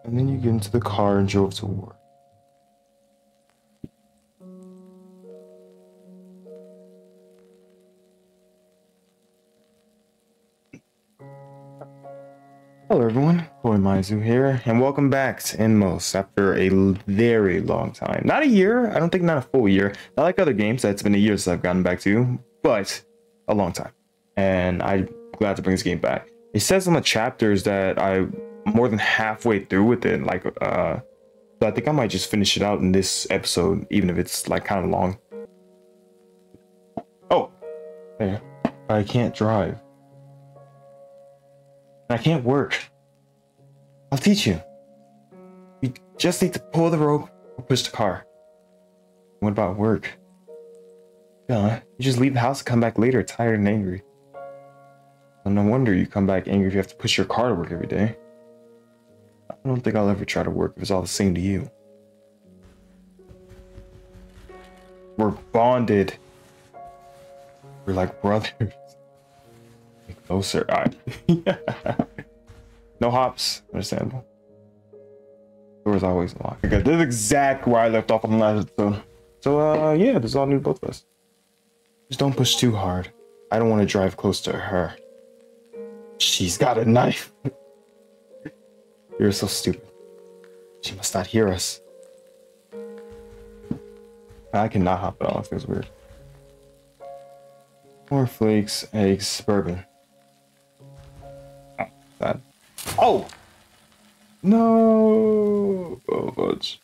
And then you get into the car and drove to work. Hello everyone, Maizu here, and welcome back to Inmost after a very long time. Not a year, I don't think not a full year. Not like other games, that's been a year since I've gotten back to, but a long time. And I'm glad to bring this game back. It says on the chapters that I'm more than halfway through with it, like, so I think I might just finish it out in this episode, even if it's like kind of long. Oh, there. I can't drive. I can't work. I'll teach you. You just need to pull the rope or push the car. What about work? You just leave the house and come back later tired and angry. Well, no wonder you come back angry if you have to push your car to work every day. I don't think I'll ever try to work if it's all the same to you. We're bonded. We're like brothers. Closer. Yeah. No hops. Understandable. Door's always locked. Okay, this is exactly where I left off on the last episode. So, yeah, this is all new to both of us. Just don't push too hard. I don't want to drive close to her. She's got a knife. You're so stupid. She must not hear us. I cannot hop at all. It feels weird. More flakes, eggs, bourbon. That. Oh! No! Oh, fudge.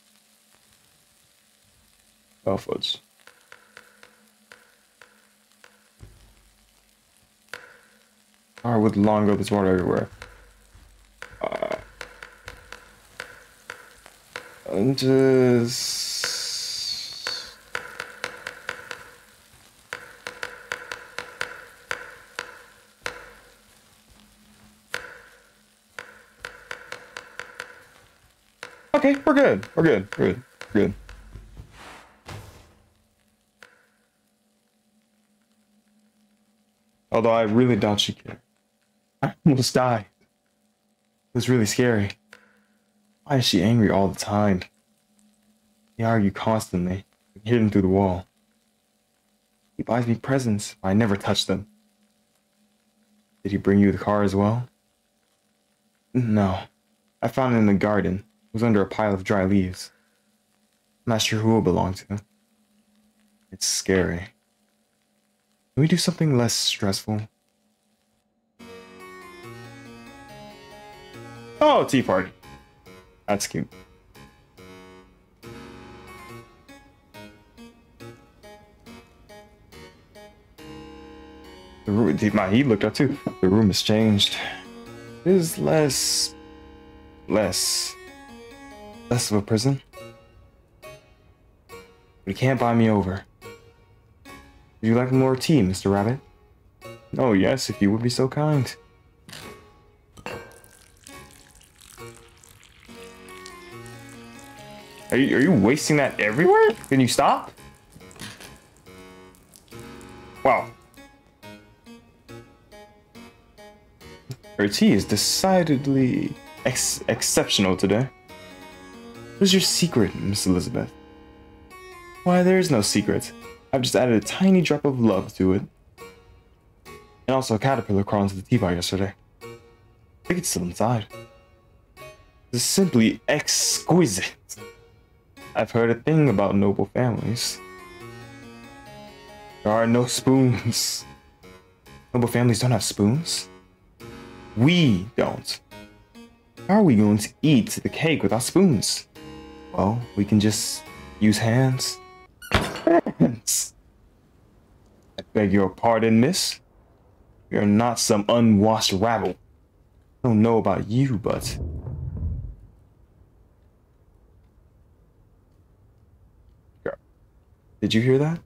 Oh, fudge. Alright, with long ago, there's water everywhere. And just... Okay, we're good. We're good. We're good. We're good. Although I really doubt she cared. I almost died. It was really scary. Why is she angry all the time? They argue constantly. I can hear them through the wall. He buys me presents, but I never touch them. Did he bring you the car as well? No. I found it in the garden. It was under a pile of dry leaves. I'm not sure who it belonged to. It's scary. Can we do something less stressful? Oh, tea party. That's cute. The room, he looked up too. The room has changed. It is less of a prison. But you can't buy me over. Would you like more tea, Mr. Rabbit? Oh yes, if you would be so kind. Are you wasting that everywhere? Can you stop? Wow. Her tea is decidedly exceptional today. What is your secret, Miss Elizabeth? Why, there is no secret. I've just added a tiny drop of love to it. And also a caterpillar crawled into the teapot yesterday. I think it's still inside. This is simply exquisite. I've heard a thing about noble families. There are no spoons. Noble families don't have spoons. We don't. How are we going to eat the cake without spoons? Well, we can just use hands. Hands. I beg your pardon, miss. You're not some unwashed rabble. I don't know about you, but... Did you hear that?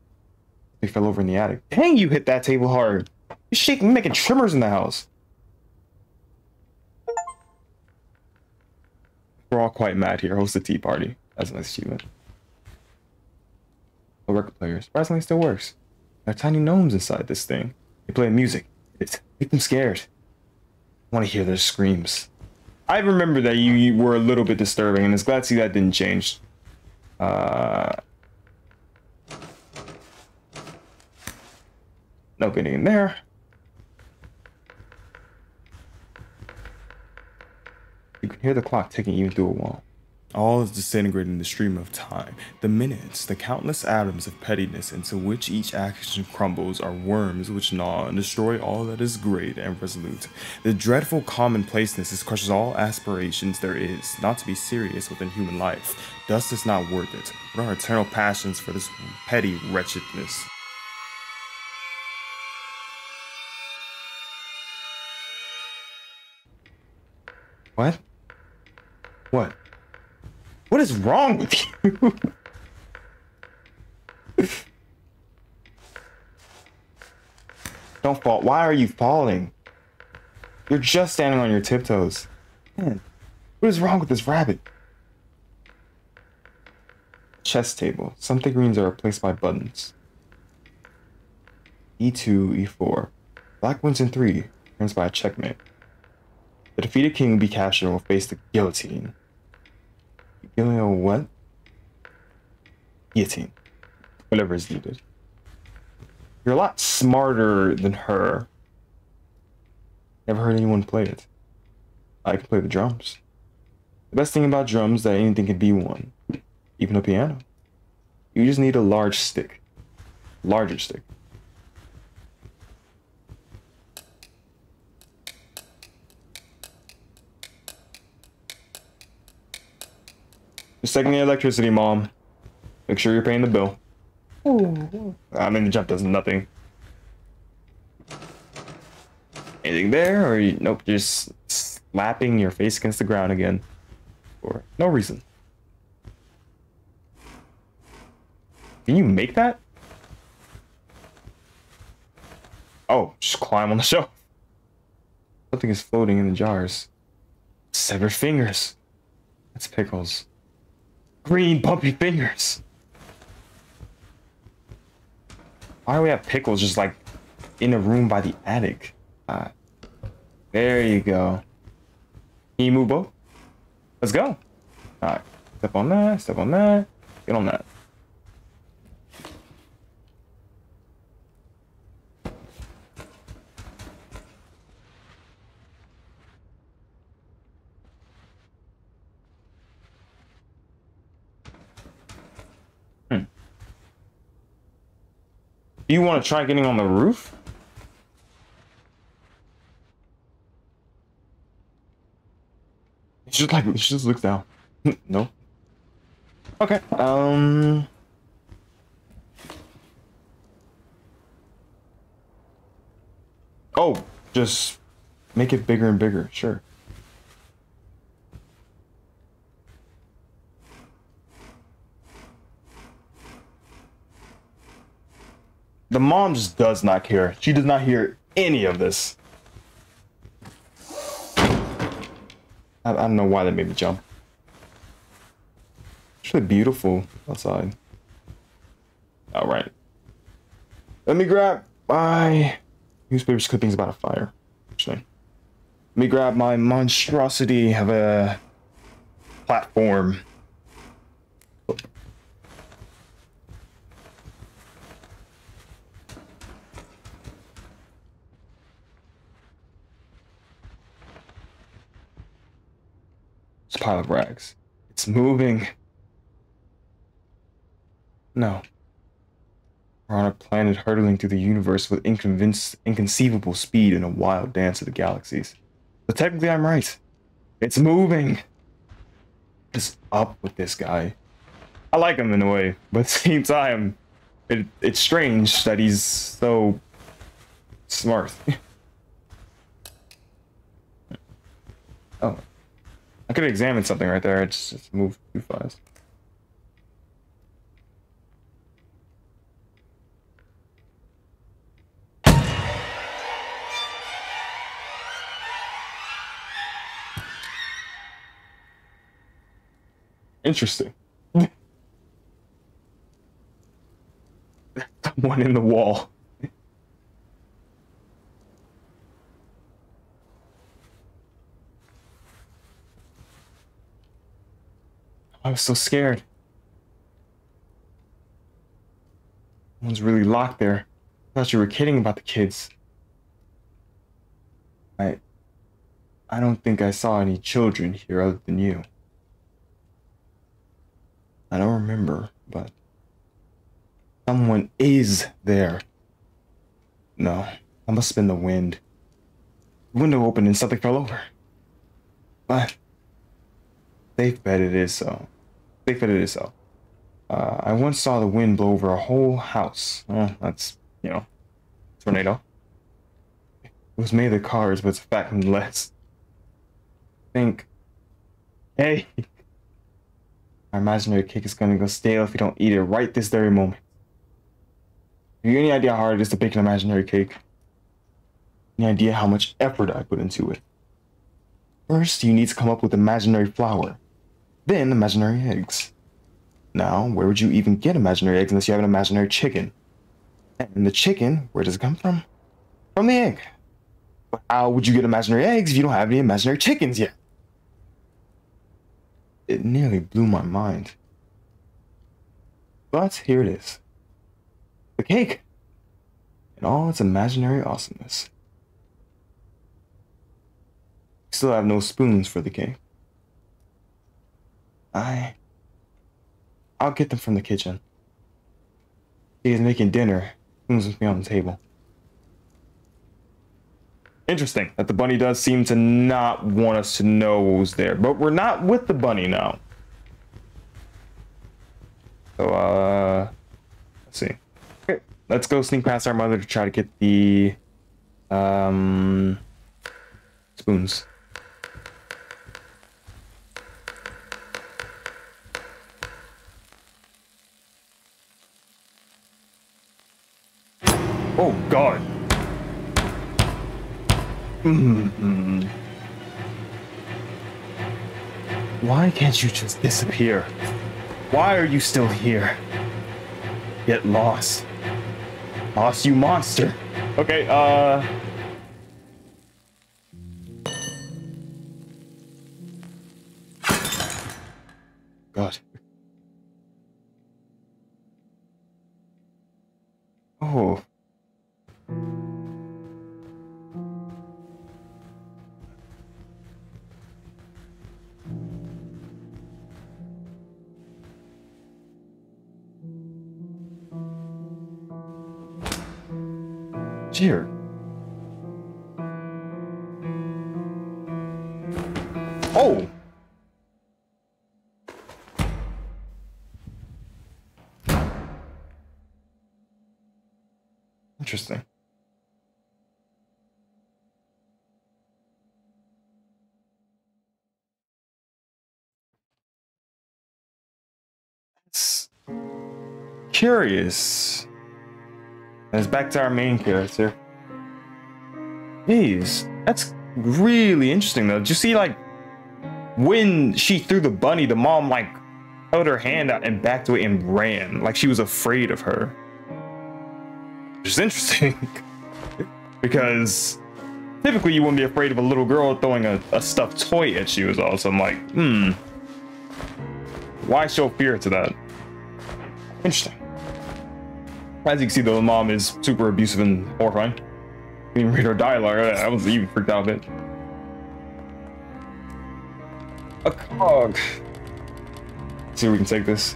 They fell over in the attic. Dang, you hit that table hard. You're shaking, making tremors in the house. We're all quite mad here. Host a tea party. That's a nice achievement. The record player. Surprisingly, still works. There are tiny gnomes inside this thing. They play music. Make them scared. I want to hear their screams. I remember that you were a little bit disturbing, and it's glad to see that didn't change. No getting in there. You can hear the clock ticking even through a wall. All is disintegrating in the stream of time. The minutes, the countless atoms of pettiness into which each action crumbles, are worms which gnaw and destroy all that is great and resolute. The dreadful commonplaceness is crushes all aspirations there is, not to be serious within human life. Dust is not worth it. What are our eternal passions for this petty wretchedness? What? What? What is wrong with you? Don't fall. Why are you falling? You're just standing on your tiptoes. Man, what is wrong with this rabbit? Chess table. Some figurines are replaced by buttons. E2, E4. Black wins in 3. Turns by a checkmate. The defeated king will be captured and will face the guillotine. What? Guillotine. Whatever is needed. You're a lot smarter than her. Never heard anyone play it. I can play the drums. The best thing about drums is that anything can be one. Even a piano. You just need a large stick. Larger stick. Just taking the electricity, Mom. Make sure you're paying the bill. Ooh. I mean, the jump does nothing. Anything there? Or you, nope, just slapping your face against the ground again. For no reason. Can you make that? Oh, just climb on the shelf. Something is floating in the jars. Severed fingers. That's pickles. Green bumpy fingers. Why do we have pickles just like in a room by the attic? There you go. Can you move both? Let's go. Alright. Step on that, step on that. Get on that. Do you want to try getting on the roof? It's just like, it just looks down. No. Okay. Oh, just make it bigger and bigger. Sure. The mom just does not care. She does not hear any of this. I don't know why that made me jump. It's really beautiful outside. All right. Let me grab my newspapers clippings about a fire. Actually, let me grab my monstrosity of a platform. It's a pile of rags. It's moving. No. We're on a planet hurtling through the universe with inconceivable speed in a wild dance of the galaxies. But technically I'm right. It's moving. What's up with this guy? I like him in a way, but at the same time, it's strange that he's so smart. Oh. I could have examined something right there. I just moved too fast. Interesting. One in the wall. I was so scared. Someone's really locked there. I thought you were kidding about the kids. I don't think I saw any children here other than you. I don't remember, but someone is there. No, that must have been the wind. The window opened and something fell over. But safe bet it is so. Safe bet it is so. I once saw the wind blow over a whole house. Well, that's, tornado. It was made of cars, but it's a fact nonetheless. Think, hey, our imaginary cake is gonna go stale if you don't eat it right this very moment. Have you any idea how hard it is to bake an imaginary cake? Any idea how much effort I put into it? First, you need to come up with imaginary flour, then imaginary eggs. Now, where would you even get imaginary eggs unless you have an imaginary chicken? And the chicken, where does it come from? From the egg. But how would you get imaginary eggs if you don't have any imaginary chickens yet? It nearly blew my mind. But here it is. The cake. In all its imaginary awesomeness. Still have no spoons for the cake. I'll get them from the kitchen. He is making dinner. Spoons with me on the table. Interesting that the bunny does seem to not want us to know what was there, but we're not with the bunny now. So, let's see. Okay, let's go sneak past our mother to try to get the, spoons. Oh, God. Why can't you just disappear? Why are you still here? Get lost. Lost, you monster. Okay, God. Oh. Cheer. Oh. Interesting. It's curious. And it's back to our main character. Jeez, that's really interesting though. Did you see, like, when she threw the bunny, the mom, like, held her hand out and backed away and ran, like she was afraid of her. Which is interesting. Because typically you wouldn't be afraid of a little girl throwing a stuffed toy at you, is all. So I'm like, why show fear to that? Interesting. As you can see, though, the mom is super abusive and horrifying. Didn't even read her dialogue. I was even freaked out a bit. A cog. Let's see if we can take this.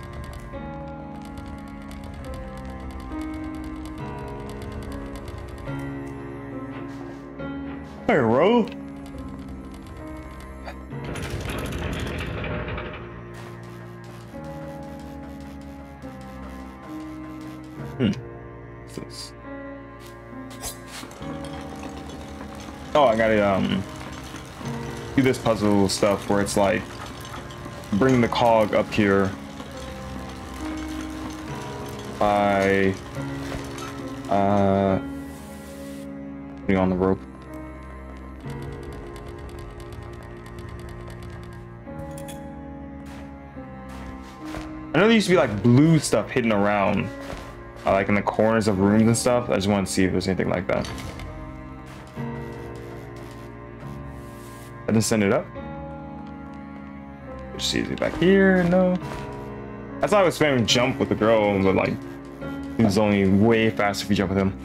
Hey, Ro. What's this? Oh, I gotta do this puzzle stuff where it's like bring the cog up here by putting on the rope. I know there used to be like blue stuff hidden around, like in the corners of rooms and stuff. I just want to see if there's anything like that. I didn't send it up. Just easy back here. No. That's why I was spamming jump with the girl, but like, it was only way faster if you jump with him.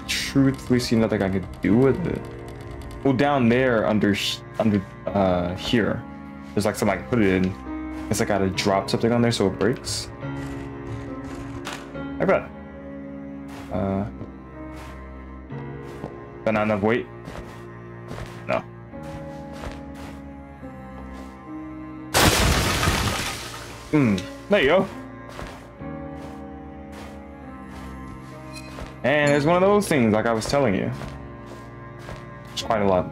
Truthfully, see nothing I could do with it. Well, down there under here, there's like something I can put it in. It's like I gotta drop something on there so it breaks. I bet. But not enough weight. No. There you go. And there's one of those things, like I was telling you. It's quite a lot.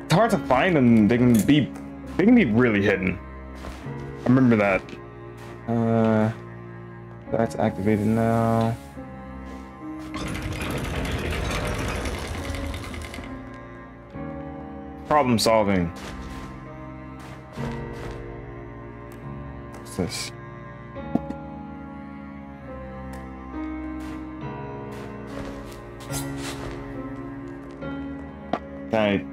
It's hard to find them. They can be really hidden. I remember that. That's activated now. Problem solving. What's this? I can't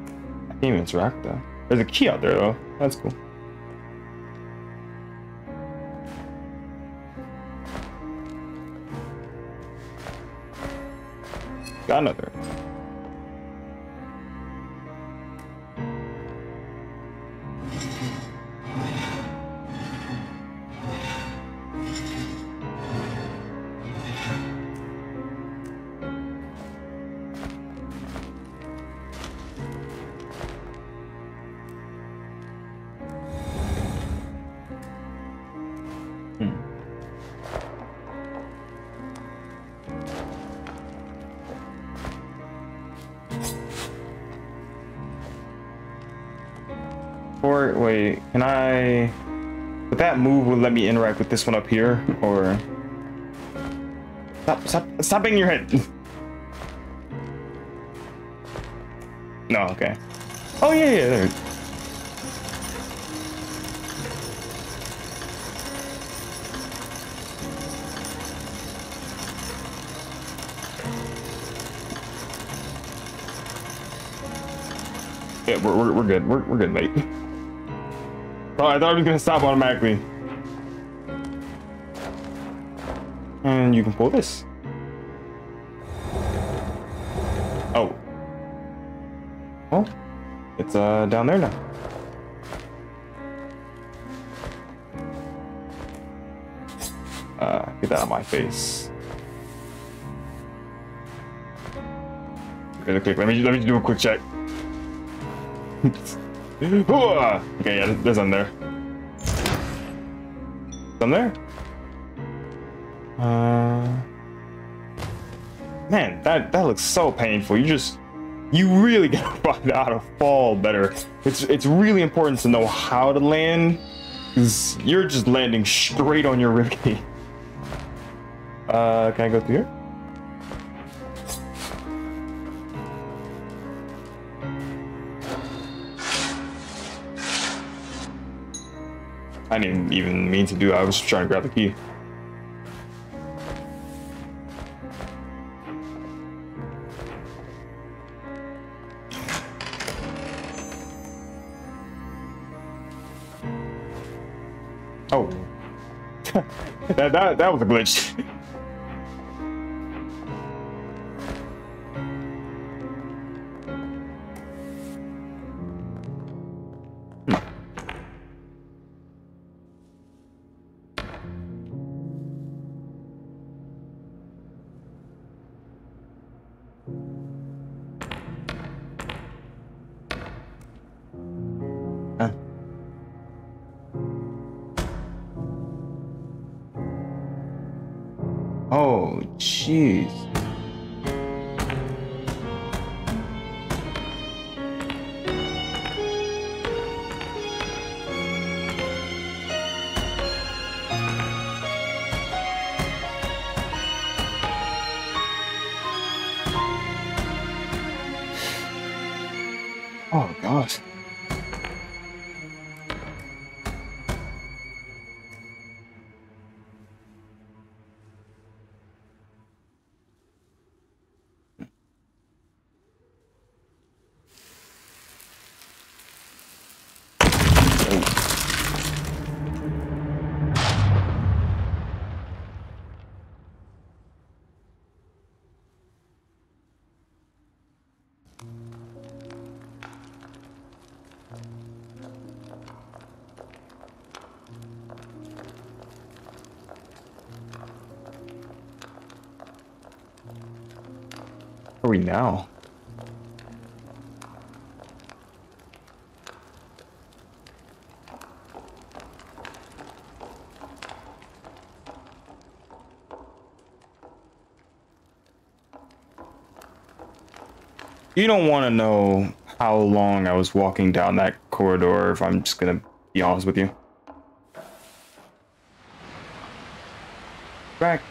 even interact though. There's a key out there though. That's cool. Got another. Or wait, can I? But that move will let me interact with this one up here, or stop banging your head. No, okay. Oh yeah, there. Yeah, we're good. We're good, mate. Oh, I thought it was gonna stop automatically. And you can pull this. Oh. Oh. It's down there now. Get that out of my face. Really quick. Let me do a quick check. Okay, yeah, there's some there. Some there? Man, that looks so painful. You really gotta find out how to fall better. It's really important to know how to land, because you're just landing straight on your ribcage. Can I go through here? I didn't even mean to do that. I was trying to grab the key. Oh. that was a glitch. Oh, jeez. Oh God. Where are we now? You don't want to know how long I was walking down that corridor, if I'm just gonna be honest with you. Back.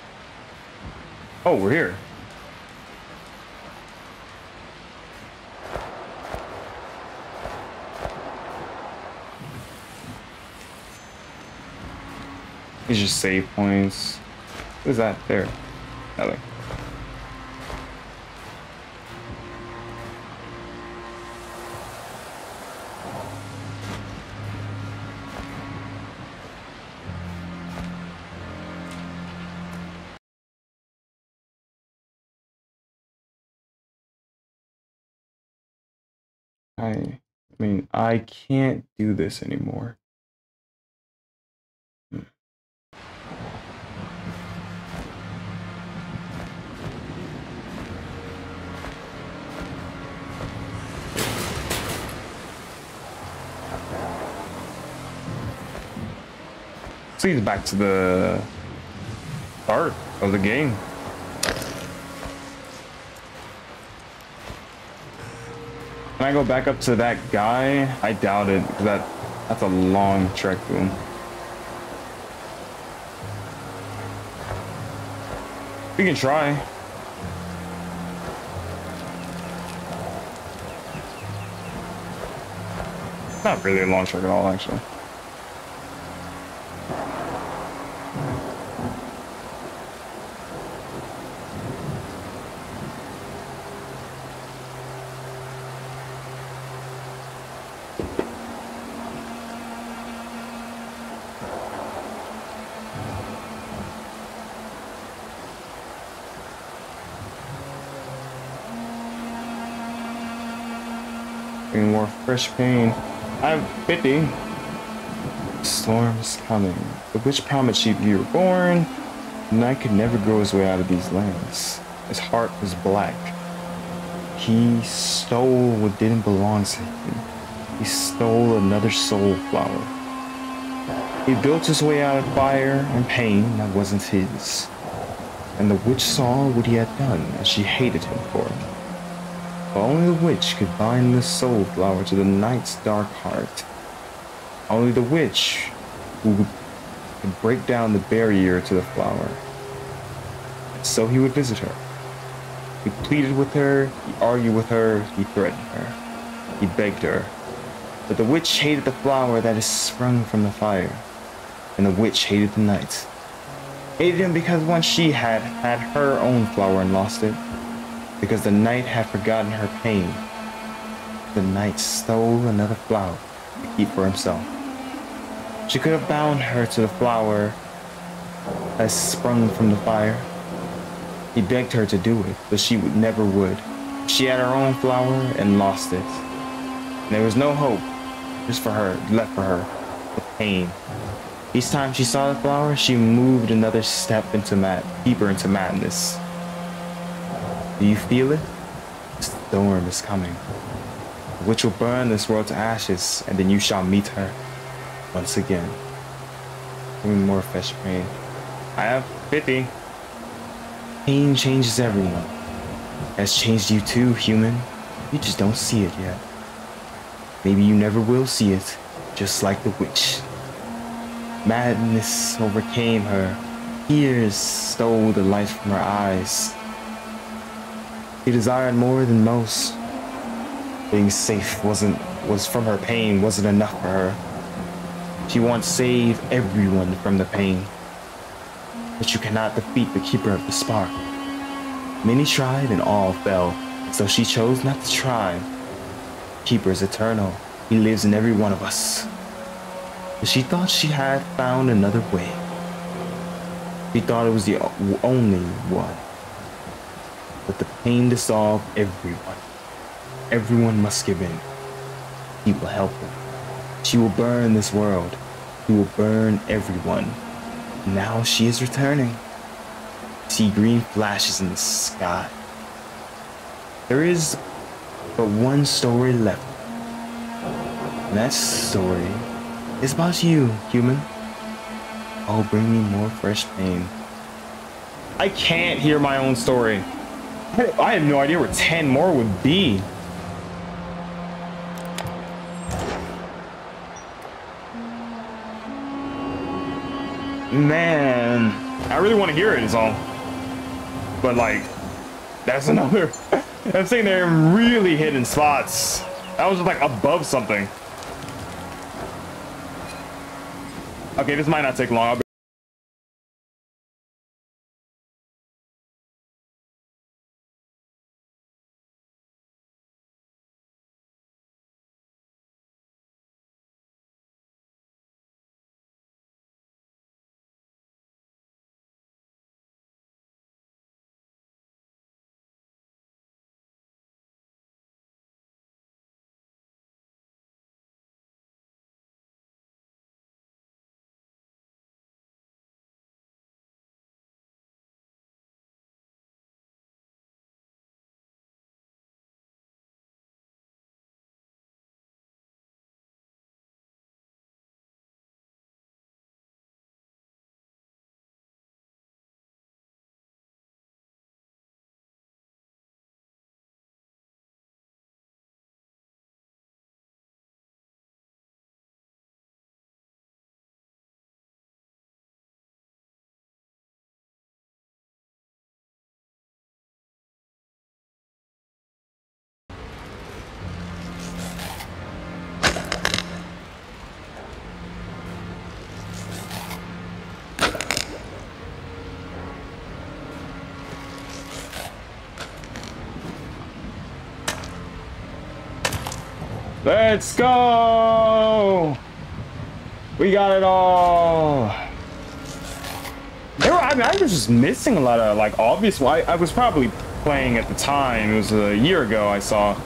Oh, we're here. These are save points. What is that? There. Nothing. I mean, I can't do this anymore. This leads back to the start of the game. Can I go back up to that guy? I doubt it, because that's a long trek to him. We can try. Not really a long trek at all, actually. More fresh pain. I have 50. Storm's coming. The witch promised she'd be reborn. The knight could never grow his way out of these lands. His heart was black. He stole what didn't belong to him. He stole another soul flower. He built his way out of fire and pain that wasn't his. And the witch saw what he had done, and she hated him for it. But only the witch could bind the soul flower to the knight's dark heart. Only the witch who could break down the barrier to the flower. And so he would visit her. He pleaded with her, he argued with her, he threatened her. He begged her. But the witch hated the flower that is sprung from the fire. And the witch hated the knight. Hated him because once she had her own flower and lost it. Because the knight had forgotten her pain. The knight stole another flower to keep for himself. She could have bound her to the flower that sprung from the fire. He begged her to do it, but she never would. She had her own flower and lost it. And there was no hope, just for her, left for her, the pain. Each time she saw the flower, she moved another step deeper into madness. Do you feel it? The storm is coming. The witch will burn this world to ashes, and then you shall meet her once again. Give me more fresh pain. I have 50. Pain changes everyone. It has changed you too, human. You just don't see it yet. Maybe you never will see it, just like the witch. Madness overcame her. Tears stole the light from her eyes. She desired more than most. Being safe was from her pain wasn't enough for her. She wants to save everyone from the pain. But you cannot defeat the keeper of the spark. Many tried and all fell, so she chose not to try. Keeper is eternal. He lives in every one of us. But she thought she had found another way. She thought it was the only one. But the pain dissolved everyone. Everyone must give in. He will help her. She will burn this world. He will burn everyone. Now she is returning. See green flashes in the sky. There is but one story left. And that story is about you, human. Oh, bring me more fresh pain. I can't hear my own story. I have no idea where 10 more would be. Man, I really want to hear it is all. But like, that's another. I'm saying they're really hidden spots. That was just like above something. Okay, this might not take long. Let's go! We got it all. I was just missing a lot of like obvious. I was probably playing at the time. It was a year ago. I saw. At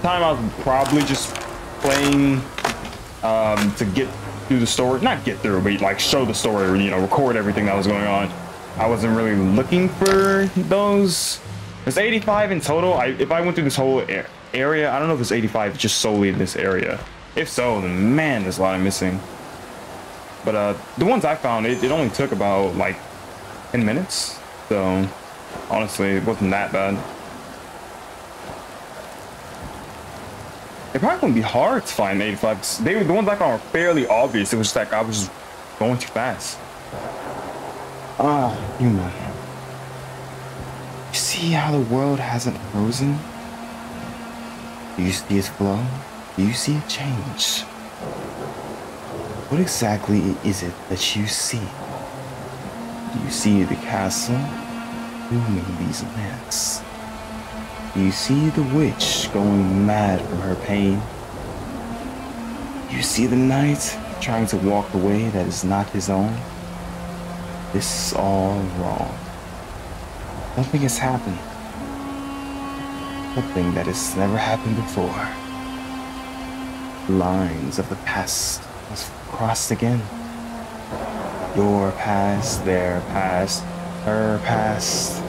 the time I was probably just playing to get through the story. Not get through, but like show the story. You know, record everything that was going on. I wasn't really looking for those. There's 85 in total. If I went through this whole area, I don't know if it's 85 just solely in this area. If so, then man, there's a lot I'm missing. But the ones I found, it only took about like 10 minutes. So honestly, it wasn't that bad. It probably wouldn't be hard to find 85. 'Cause the ones I found were fairly obvious. It was just like I was just going too fast. Ah, human. You see how the world hasn't frozen? Do you see its flow? Do you see it change? What exactly is it that you see? Do you see the castle blooming these lands? Do you see the witch going mad from her pain? Do you see the knight trying to walk the way that is not his own? This is all wrong. Something has happened. Something that has never happened before. Lines of the past must cross again. Your past, their past, her past.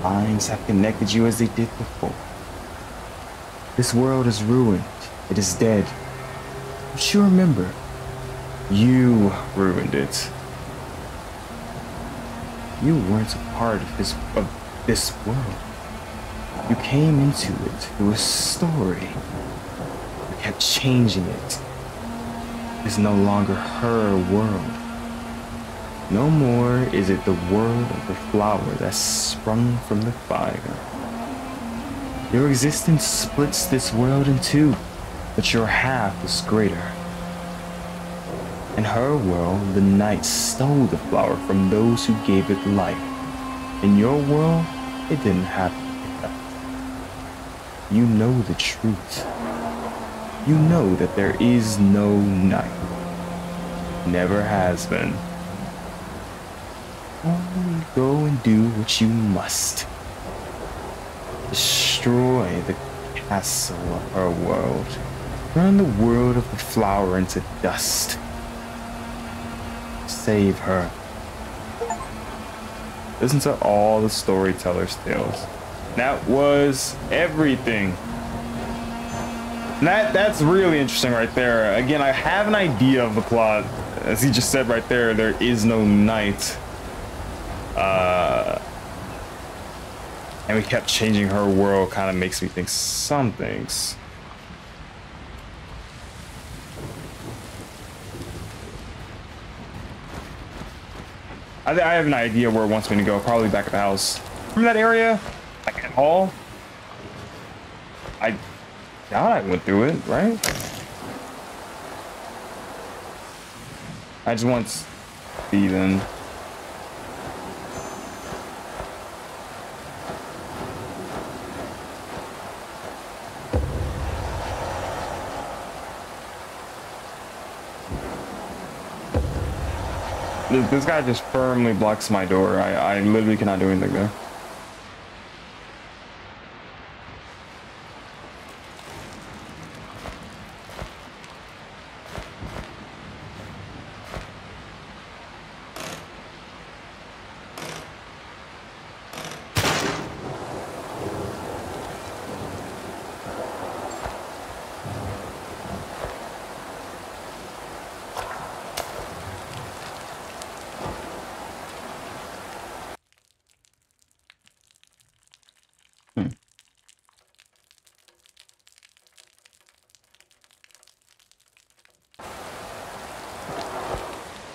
Lines have connected you as they did before. This world is ruined. It is dead. But you remember, you ruined it. You weren't a part of this world. You came into it through a story. You kept changing it. It's no longer her world. No more is it the world of the flower that sprung from the fire. Your existence splits this world in two, but your half is greater. In her world, the night stole the flower from those who gave it life. In your world, it didn't happen like that. You know the truth. You know that there is no night. Never has been. Only go and do what you must. Destroy the castle of her world. Turn the world of the flower into dust. Save her. Listen to all the storyteller's tales. That was everything. That's really interesting right there. Again, I have an idea of the plot. As he just said right there, there is no night. And we kept changing her world, kind of makes me think some things. I have an idea where it wants me to go, probably back at the house. Remember that area? Like at hall? I doubt I went through it, right? I just want Steven. This guy just firmly blocks my door. I literally cannot do anything there.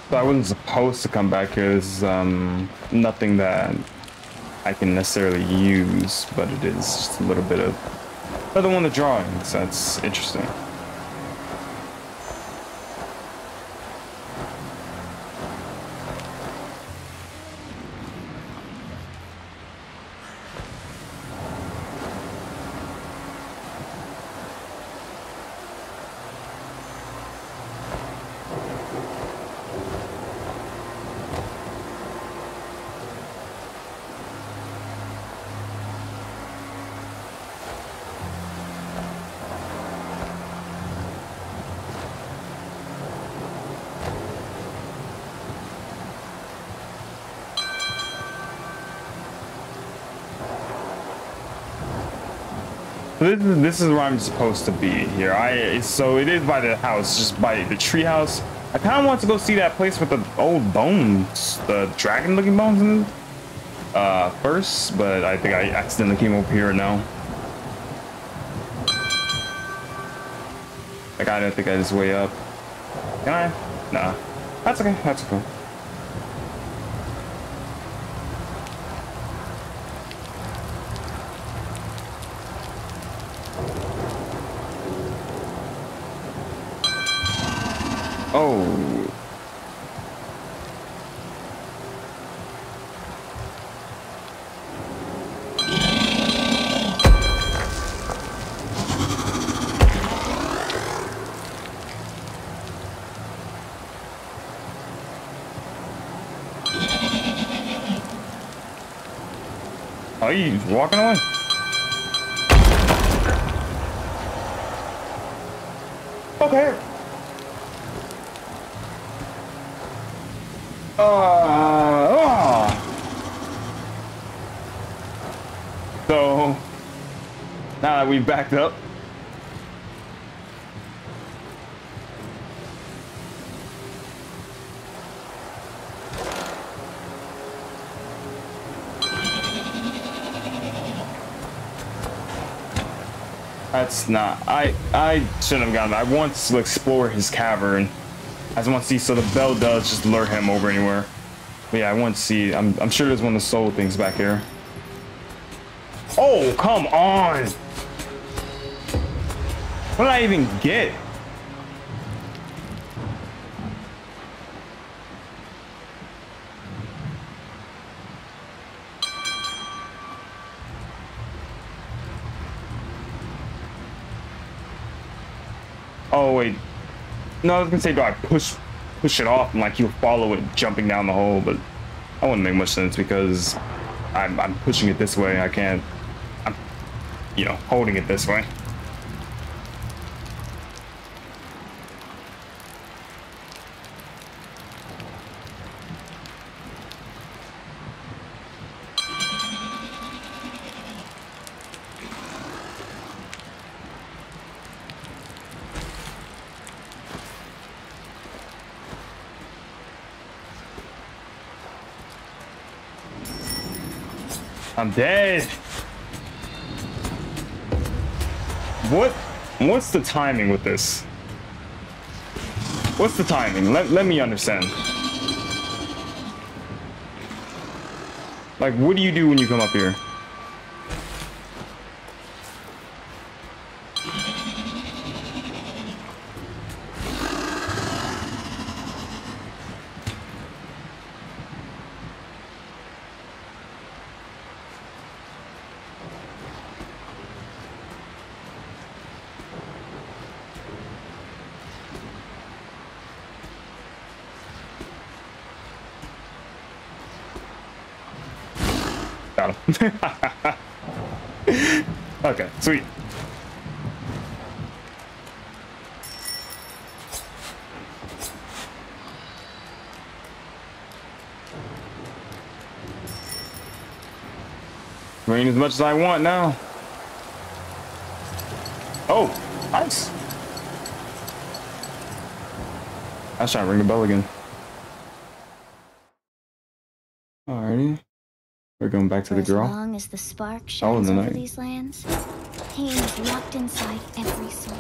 So I wasn't supposed to come back here. This is nothing that I can necessarily use, but it is just a little bit of another one of the drawings. That's interesting. This is where I'm supposed to be here. So it is by the house, just by the tree house. I kind of want to go see that place with the old bones, the dragon-looking bones in it, first, but I think I accidentally came over here now. Like I don't think I just way up. Can I? Nah. That's okay. That's okay. Oh. Oh, you walking away? Okay. So now that we've backed up, that's not. I shouldn't have gone. I want to explore his cavern. I just want to see, so the bell does just lure him over anywhere. But yeah, I want to see. I'm sure there's one of the soul things back here. Oh, come on. What did I even get? Oh, wait. No, I was gonna say, do I push it off and like you'll follow it jumping down the hole, but that wouldn't make much sense because I'm pushing it this way. I can't, I'm, you know, holding it this way. I'm dead. What's the timing with this? What's the timing? Let me understand. Like, what do you do when you come up here? Got him. Okay, sweet. Rain as much as I want now. Oh, nice. I was trying to ring the bell again. Alrighty. We're going back to the girl. As long as the spark shines over these lands, pain is locked inside every soul.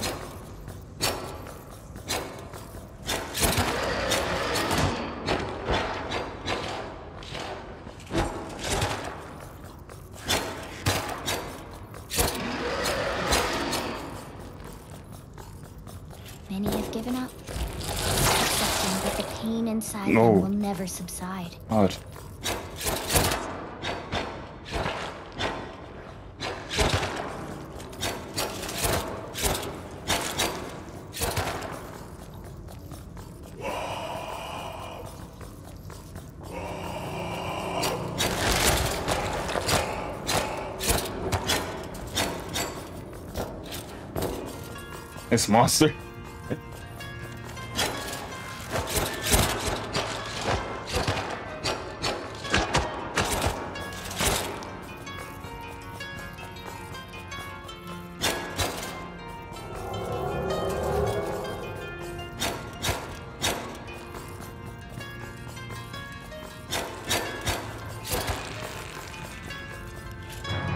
Many have given up, accepting that the pain inside them will never subside. Odd. This monster.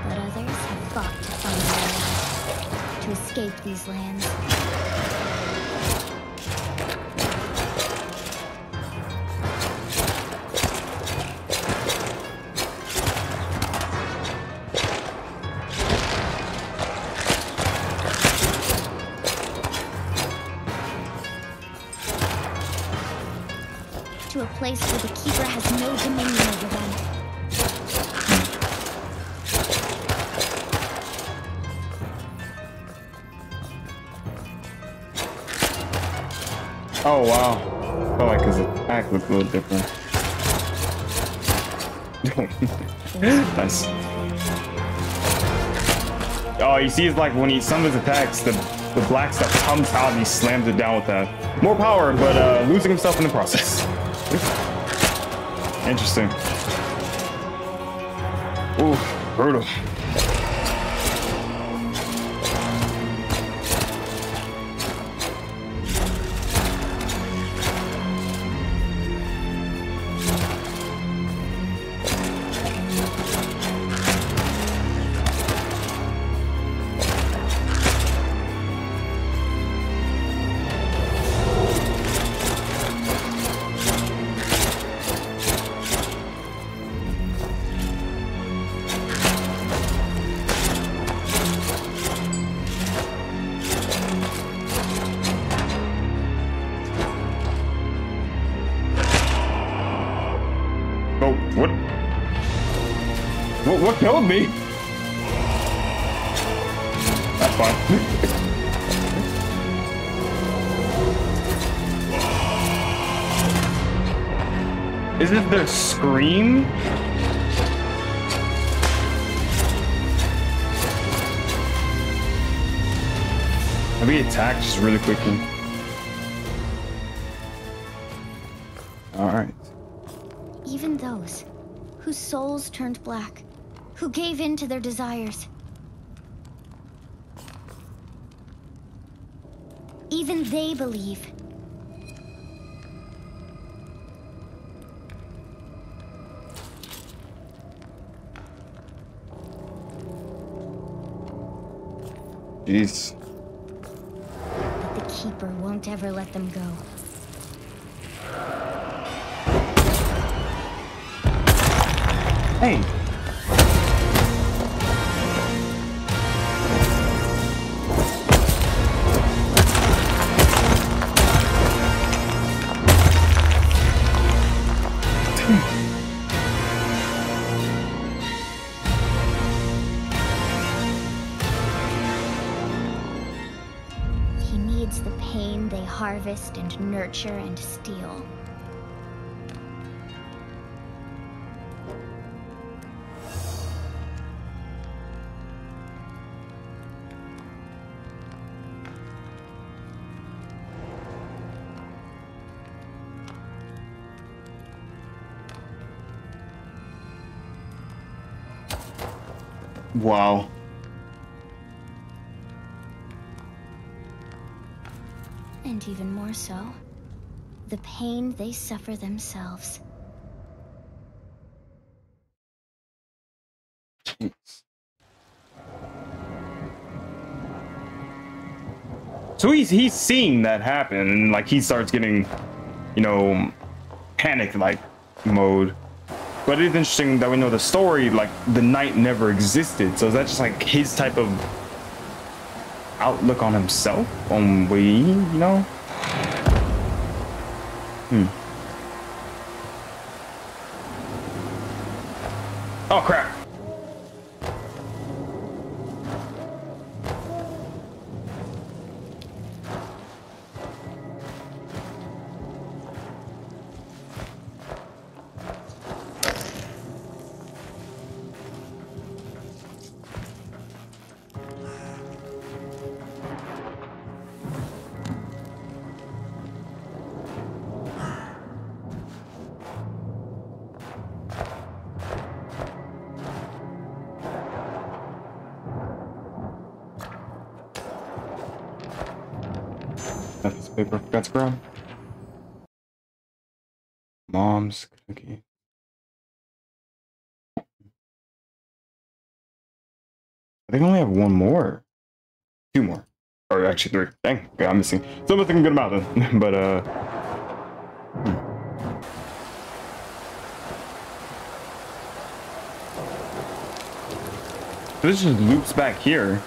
But others have fought to find their way, to escape these lands. To a place where the Keeper has no dominion over them. Oh wow. I felt like his attack looked a little different. Nice. Oh, you see, it's like when some of his attacks, the black stuff comes out and he slams it down with that. More power, but losing himself in the process. Interesting. Ooh, brutal. What killed me? That's fine. Is it their scream? Maybe attack just really quickly. Alright. Even those whose souls turned black, who gave in to their desires. Even they believe. Jeez. But the Keeper won't ever let them go. Hey. He needs the pain they harvest and nurture and steal. Wow. And even more so, the pain they suffer themselves. So he's seeing that happen, and like he starts getting, you know, panic like mode. But it's interesting that we know the story, like the night never existed. So is that just like his type of outlook on himself, on we, you know? Oh crap. That piece of paper forgot to grab. Mom's cookie. I think I only have one more. Two more. Or actually three. Dang, okay, I'm missing. Still missing a good amount then. But this just loops back here.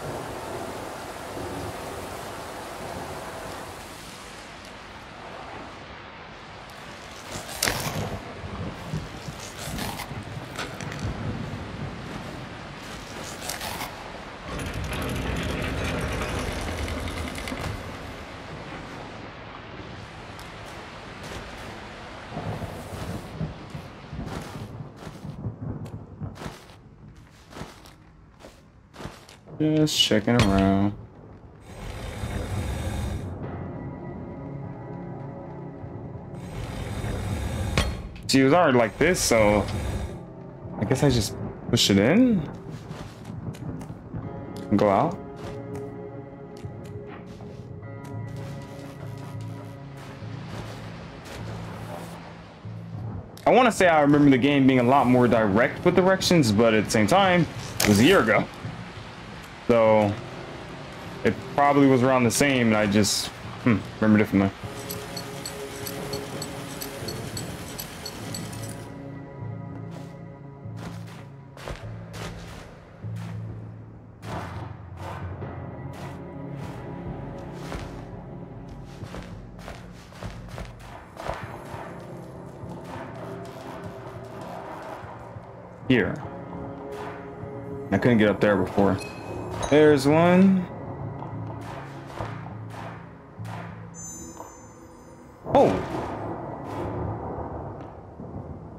Just checking around. See, it was already like this, so I guess I just push it in and go out. I want to say I remember the game being a lot more direct with directions, but at the same time, it was a year ago. So it probably was around the same, and I just remember differently. Here. I couldn't get up there before. There's one. Oh.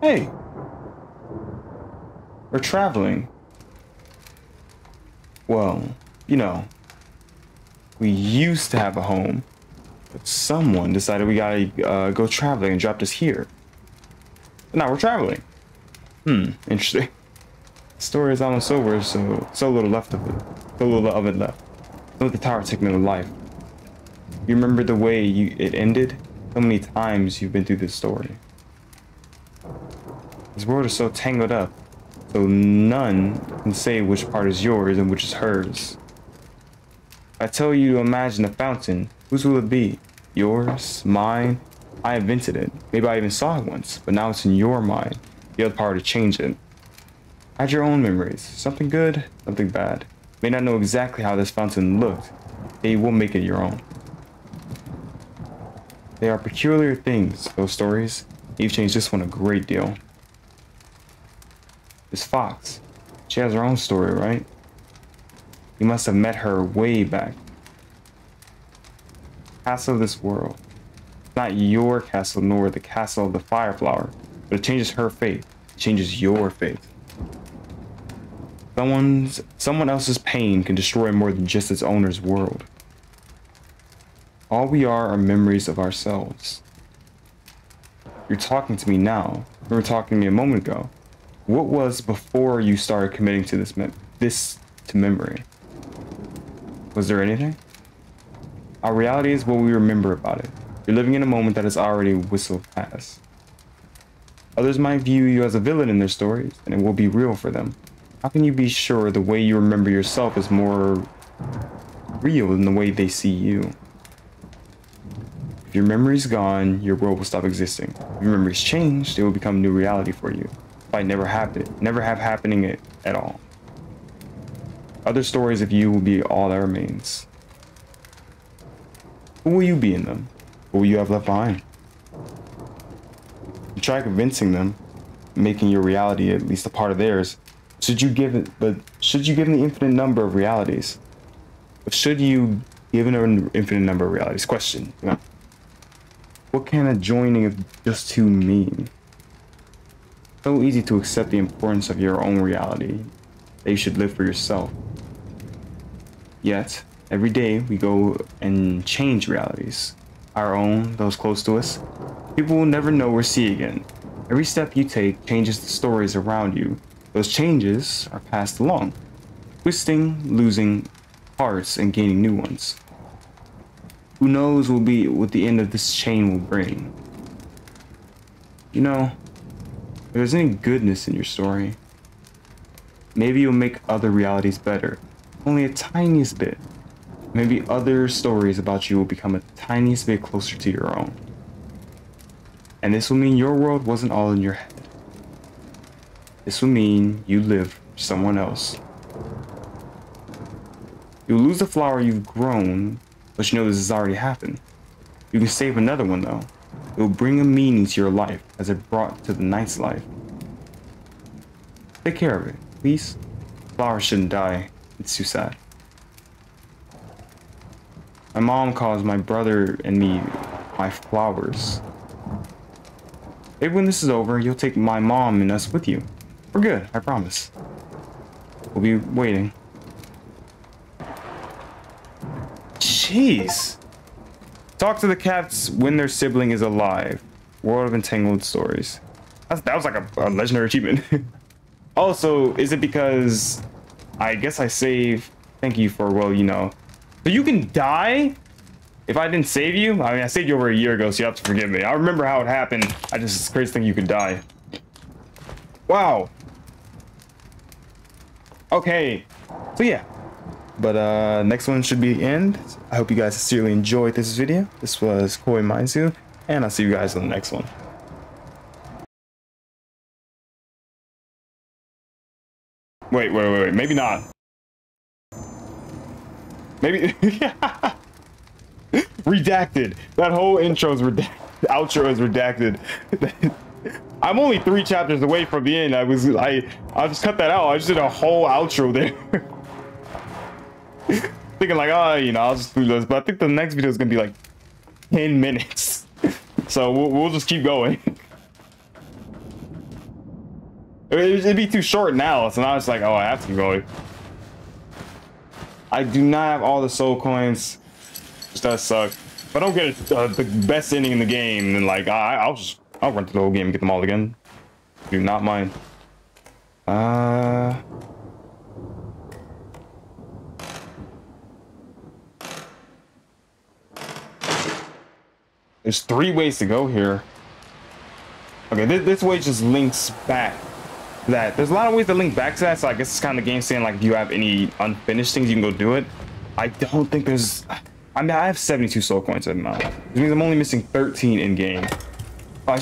Hey. We're traveling. Well, you know, we used to have a home, but someone decided we gotta go traveling and dropped us here. But now we're traveling. Interesting. The story is almost over, so little left of it. So little of it left. Don't let the tower take me to life. You remember the way it ended? So many times you've been through this story. This world is so tangled up, so none can say which part is yours and which is hers. If I tell you to imagine a fountain, whose will it be? Yours? Mine? I invented it. Maybe I even saw it once, but now it's in your mind. You have the power to change it. Add your own memories. Something good, something bad. You may not know exactly how this fountain looked, yet you will make it your own. They are peculiar things, those stories. You've changed this one a great deal. This fox, she has her own story, right? You must have met her way back. Castle of this world. Not your castle, nor the castle of the Fireflower, but it changes her fate. It changes your fate. Someone else's pain can destroy more than just its owner's world. All we are memories of ourselves. You're talking to me now. You were talking to me a moment ago. What was before you started committing to this to memory? Was there anything? Our reality is what we remember about it. You're living in a moment that has already whistled past. Others might view you as a villain in their stories, and it will be real for them. How can you be sure the way you remember yourself is more real than the way they see you? If your memory's gone, your world will stop existing. If your memory's changed, it will become a new reality for you. It might never have happening at all. Other stories of you will be all that remains. Who will you be in them? What will you have left behind? You try convincing them, making your reality at least a part of theirs. Should you give them the infinite number of realities? But should you give an infinite number of realities? Question. You know, what can a joining of just two mean? So easy to accept the importance of your own reality, that you should live for yourself. Yet, every day we go and change realities. Our own, those close to us. People will never know or see again. Every step you take changes the stories around you. Those changes are passed along, twisting, losing parts, and gaining new ones. Who knows what the end of this chain will bring? You know, if there's any goodness in your story, maybe you'll make other realities better. Only a tiniest bit. Maybe other stories about you will become a tiniest bit closer to your own. And this will mean your world wasn't all in your head. This will mean you live for someone else. You'll lose the flower you've grown, but you know this has already happened. You can save another one though. It will bring a meaning to your life as it brought to the knight's life. Take care of it, please. Flowers shouldn't die. It's too sad. My mom calls my brother and me my flowers. Maybe when this is over, you'll take my mom and us with you. We're good, I promise. We'll be waiting. Jeez. Talk to the cats when their sibling is alive. World of Entangled Stories. That was like a legendary achievement. Also, is it because I guess I save? Thank you for, well, you know. So you can die if I didn't save you? I mean, I saved you over a year ago, so you have to forgive me. I remember how it happened. It's crazy to think you could die. Wow. Okay. So yeah. But next one should be the end. I hope you guys sincerely enjoyed this video. This was Koi Mindsu, and I'll see you guys on the next one. Wait. Maybe not. Maybe. Redacted. That whole intro is redacted. The outro is redacted. I'm only 3 chapters away from the end. I'll just cut that out. I just did a whole outro there. Thinking like, oh, you know, I'll just do this. But I think the next video is gonna be like 10 minutes. So we'll just keep going. It'd be too short now. So now it's like, oh, I have to keep going. I do not have all the soul coins. Which does suck. If I don't get the best ending in the game, then like I'll run through the whole game and get them all again. Do not mind. There's 3 ways to go here. Okay, this way just links back to that. There's a lot of ways to link back to that, so I guess it's kind of the game saying like if you have any unfinished things, you can go do it. I don't think there's. I mean, I have 72 soul coins at the moment, which means I'm only missing 13 in game. I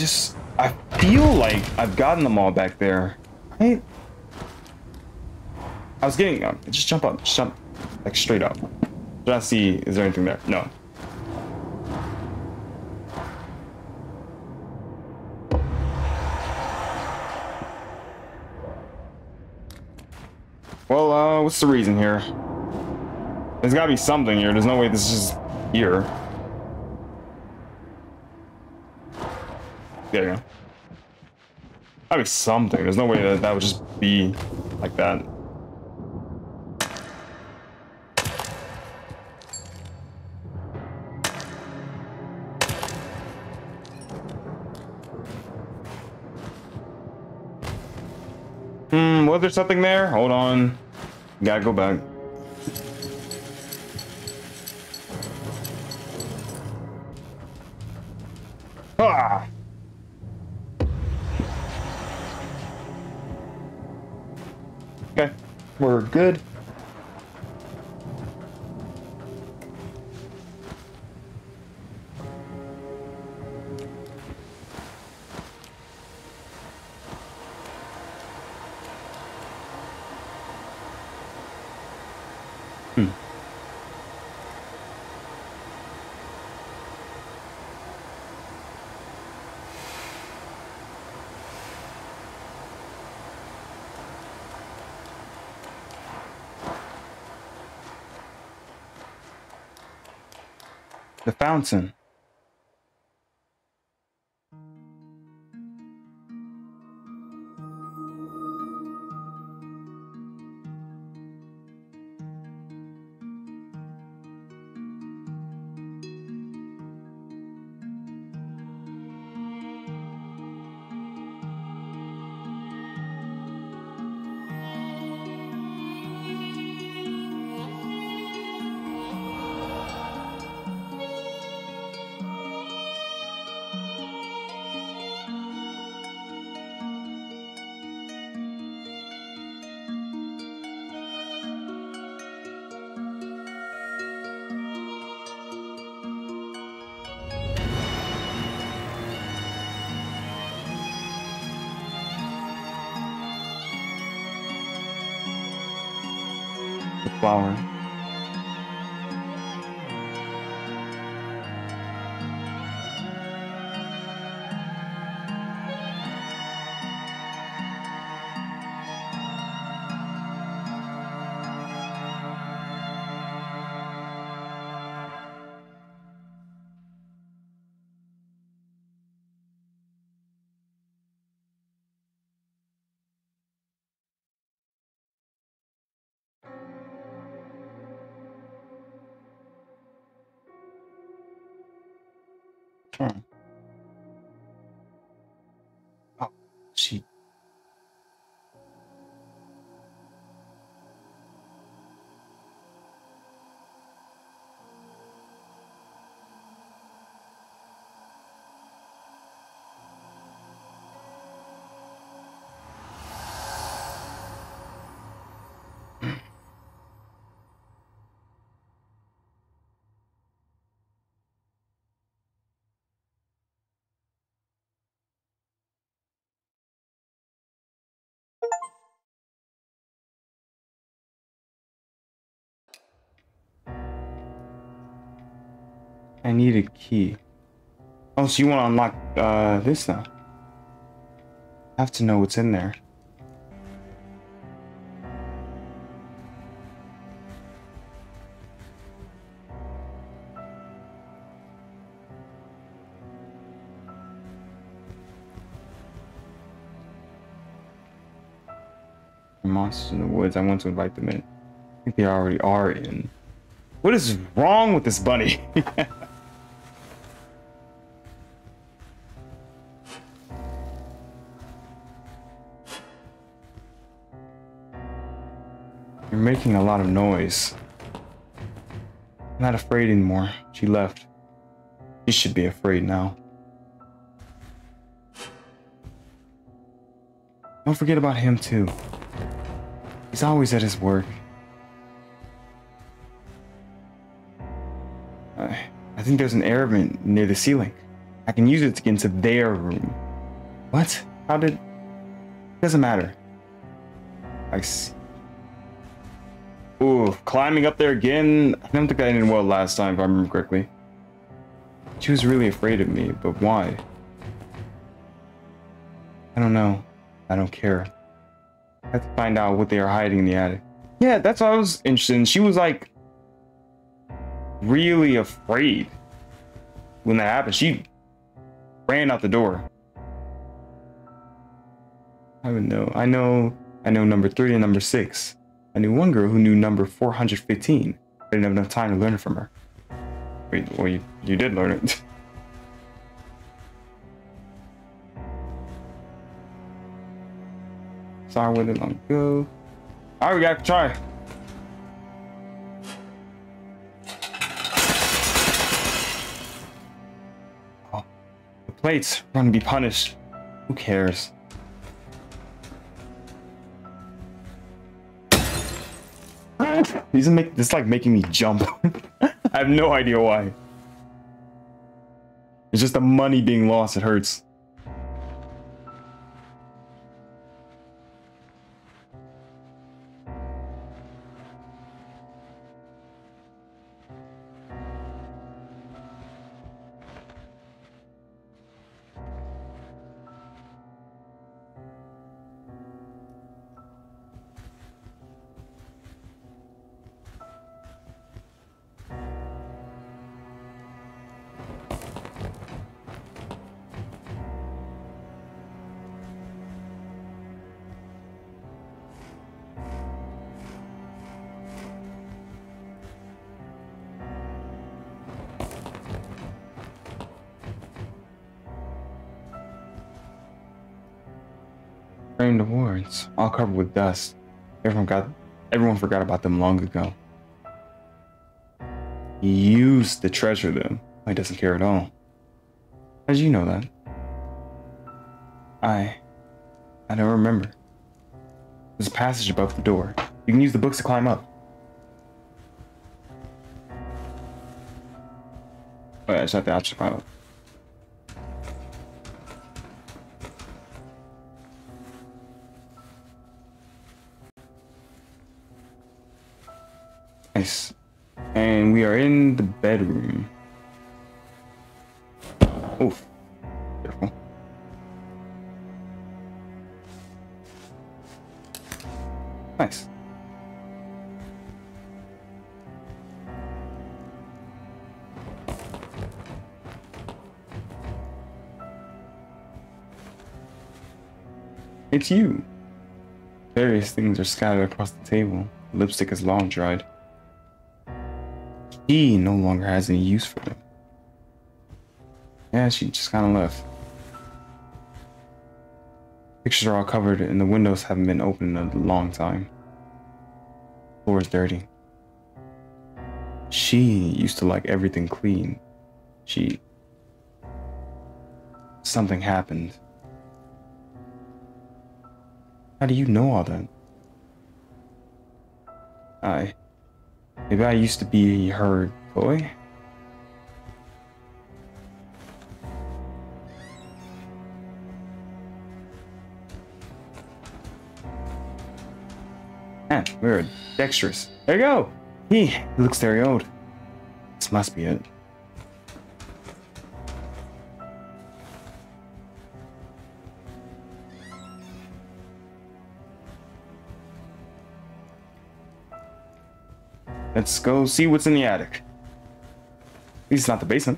feel like I've gotten them all back there. Right? I was getting just jump up, just jump like straight up. Trying to see, is there anything there? No. Well, what's the reason here? There's gotta be something here. There's no way this is just here. There you go. Gotta be something. There's no way that would just be like that. Was there something there? Hold on. Gotta go back. Ah! Okay, we're good. The fountain. The flower. Turn. Oh, she. I need a key. Oh, so you want to unlock this now? I have to know what's in there. Monsters in the woods. I want to invite them in. I think they already are in. What is wrong with this bunny? You're making a lot of noise. I'm not afraid anymore. She left. She should be afraid now. Don't forget about him too. He's always at his work. I think there's an air vent near the ceiling. I can use it to get into their room. What? How did... Doesn't matter. I see. Ooh, climbing up there again. I don't think I ended well last time, if I remember correctly. She was really afraid of me, but why? I don't know. I don't care. I have to find out what they are hiding in the attic. Yeah, that's what I was interested in. She was like really afraid when that happened. She ran out the door. I would know. I know number 3 and number 6. I knew one girl who knew number 415. I didn't have enough time to learn it from her. Wait, well, you did learn it. Sorry, where did long go? Alright, we gotta try. Oh, the plates are gonna be punished. Who cares? This like making me jump. I have no idea why. It's just the money being lost. It hurts. Framed awards, all covered with dust. Everyone forgot about them long ago. He used to treasure them. He doesn't care at all. How did you know that? I don't remember. There's a passage above the door. You can use the books to climb up. Oh yeah, I just have to actually climb up. Nice. And we are in the bedroom. Oof. Careful. Nice. It's you. Various things are scattered across the table. Lipstick is long dried. She no longer has any use for them. Yeah, she just kind of left. Pictures are all covered and the windows haven't been opened in a long time. The floor is dirty. She used to like everything clean. Something happened. How do you know all that? Maybe I used to be her toy? Man, we're dexterous. There you go! He looks very old. This must be it. Let's go see what's in the attic. At least it's not the basement.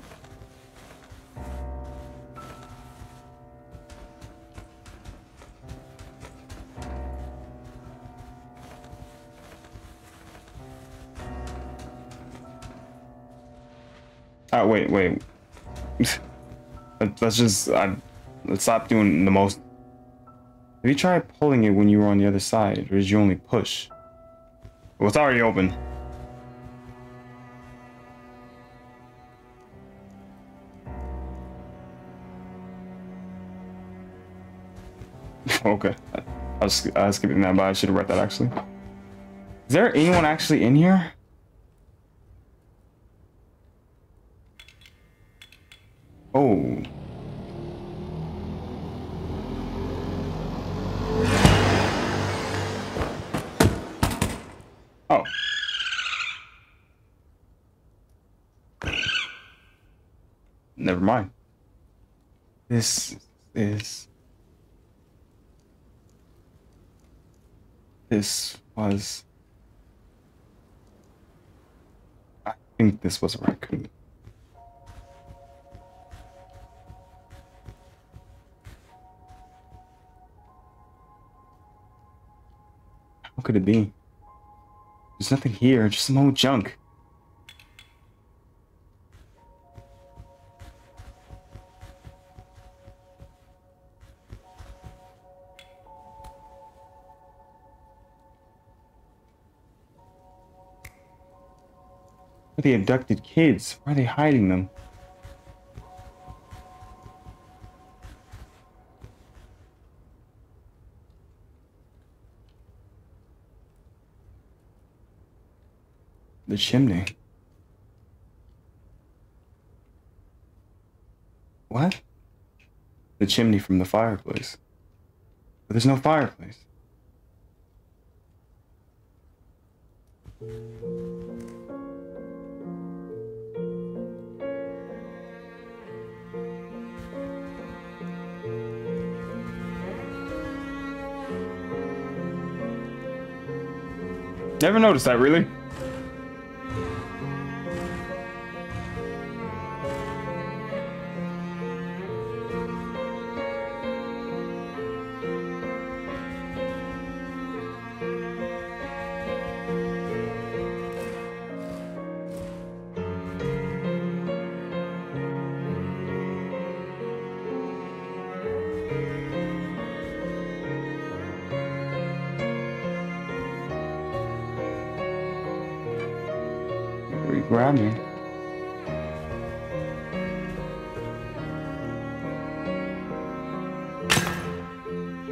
Wait. Let's stop doing the most. Have you tried pulling it when you were on the other side, or did you only push? Well, it's already open. Okay. I was skipping that, but I should have read that actually. Is there anyone actually in here? Oh. Oh. Never mind. This was... I think this was a raccoon. What could it be? There's nothing here, just some old junk. Where are the abducted kids? Why are they hiding them? The chimney. What? The chimney from the fireplace. But there's no fireplace. Never noticed that, really. Grab me.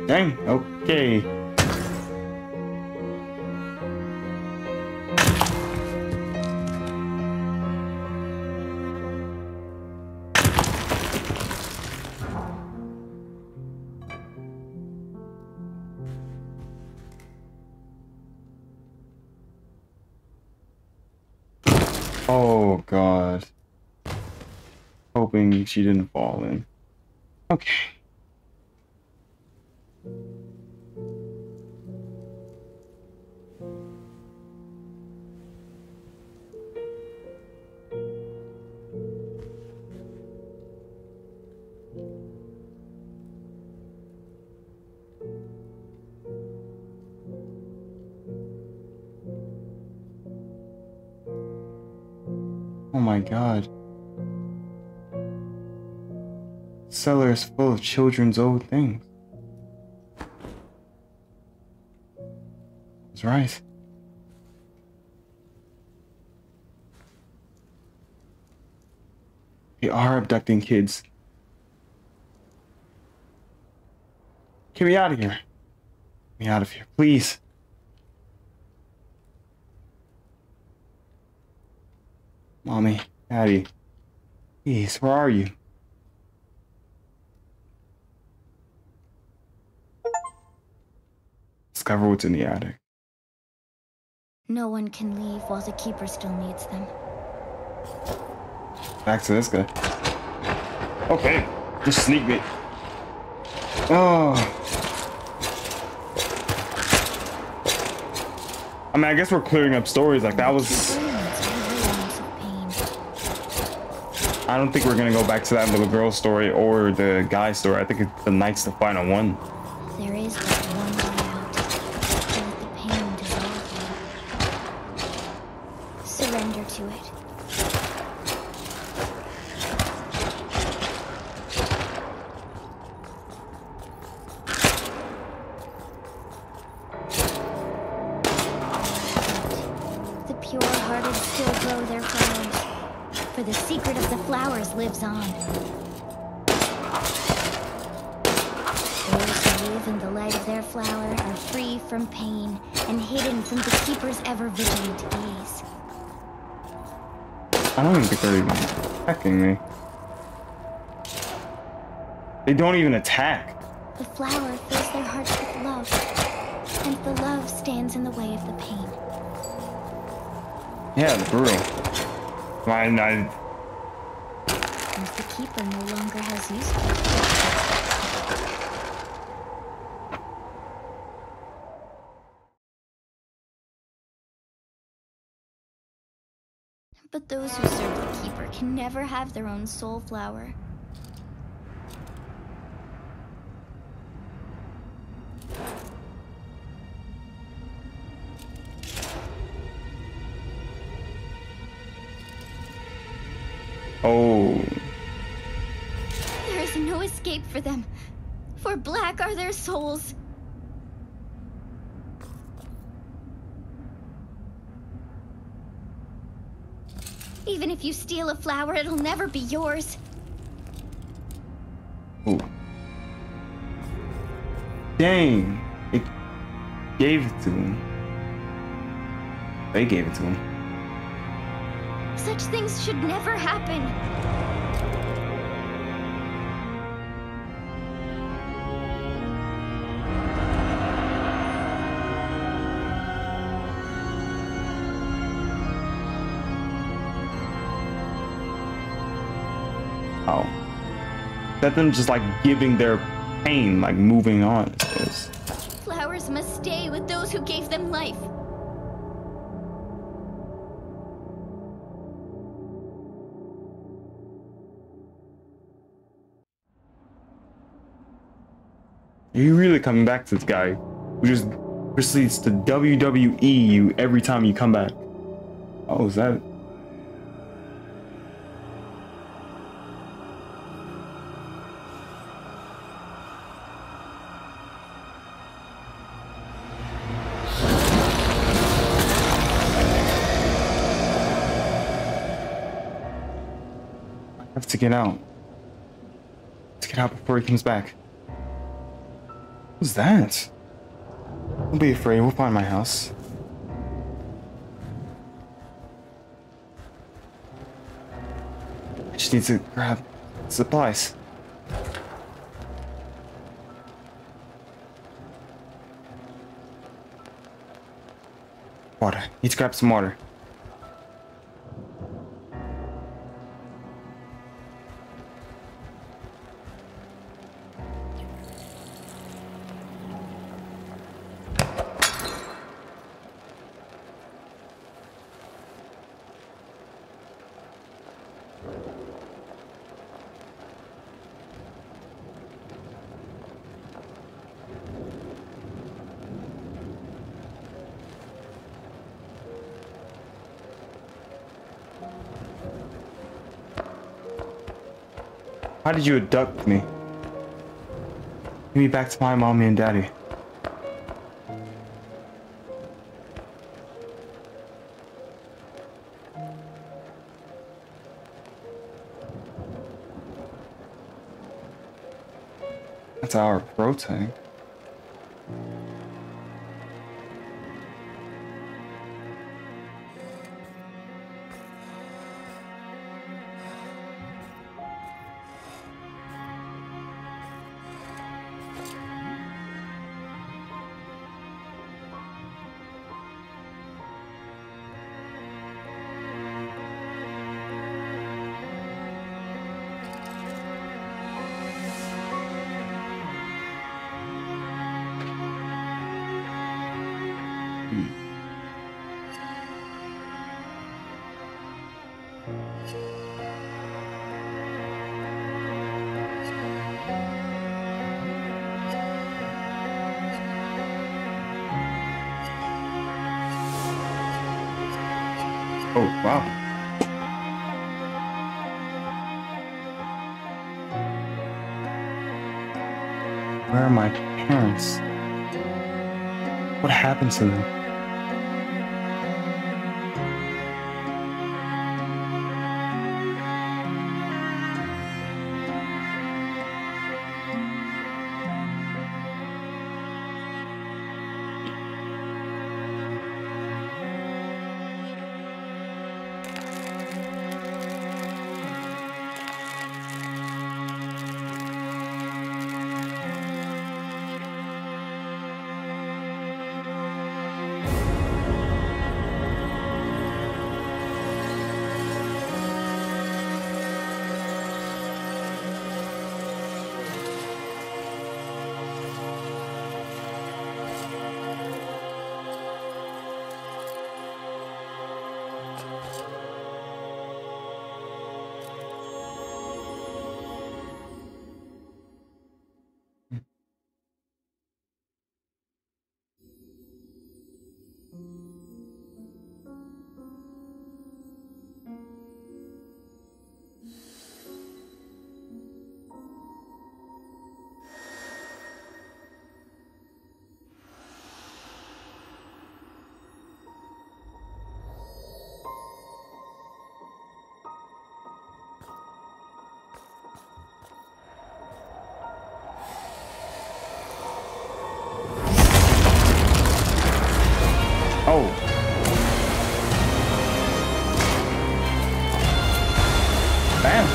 Dang, okay. Oh god. Hoping she didn't fall in. Okay. Oh my god. Cellar is full of children's old things. That's right. They are abducting kids. Get me out of here. Get me out of here, please. Mommy, Daddy, please, where are you? Discover what's in the attic. No one can leave while the keeper still needs them. Back to this guy. Okay, just sneak me. Oh. I mean, I guess we're clearing up stories. Like, that was... I don't think we're gonna go back to that little girl story or the guy story. I think the night's the final one. There is but one way out. Let the pain dissolve you. Surrender to it. The pure-hearted still grow their flowers, for the secret of the flowers lives on. Those who live in the light of their flower are free from pain and hidden from the keeper's ever-vigilant gaze. I don't even think they're even attacking me. They don't even attack. The flower fills their hearts with love, and the love stands in the way of the pain. Yeah, the brutal. As the keeper no longer has use for it. But those who serve the keeper can never have their own soul flower. Oh. There is no escape for them, for black are their souls. Even if you steal a flower, it'll never be yours. Ooh. Dang. It gave it to him. They gave it to him. Such things should never happen. Oh. That them just like giving their pain, like moving on, I suppose. Flowers must stay with those who gave them life. Are you really coming back to this guy who just proceeds to WWE you every time you come back? Oh, is that... I have to get out. Let's get out before he comes back. Who's that? Don't be afraid, we'll find my house. I just need to grab supplies. Water. Need to grab some water. How did you abduct me? Give me back to my mommy and daddy. That's our pro tank. Oh, wow. Where are my parents? What happened to them? Oh. Bam.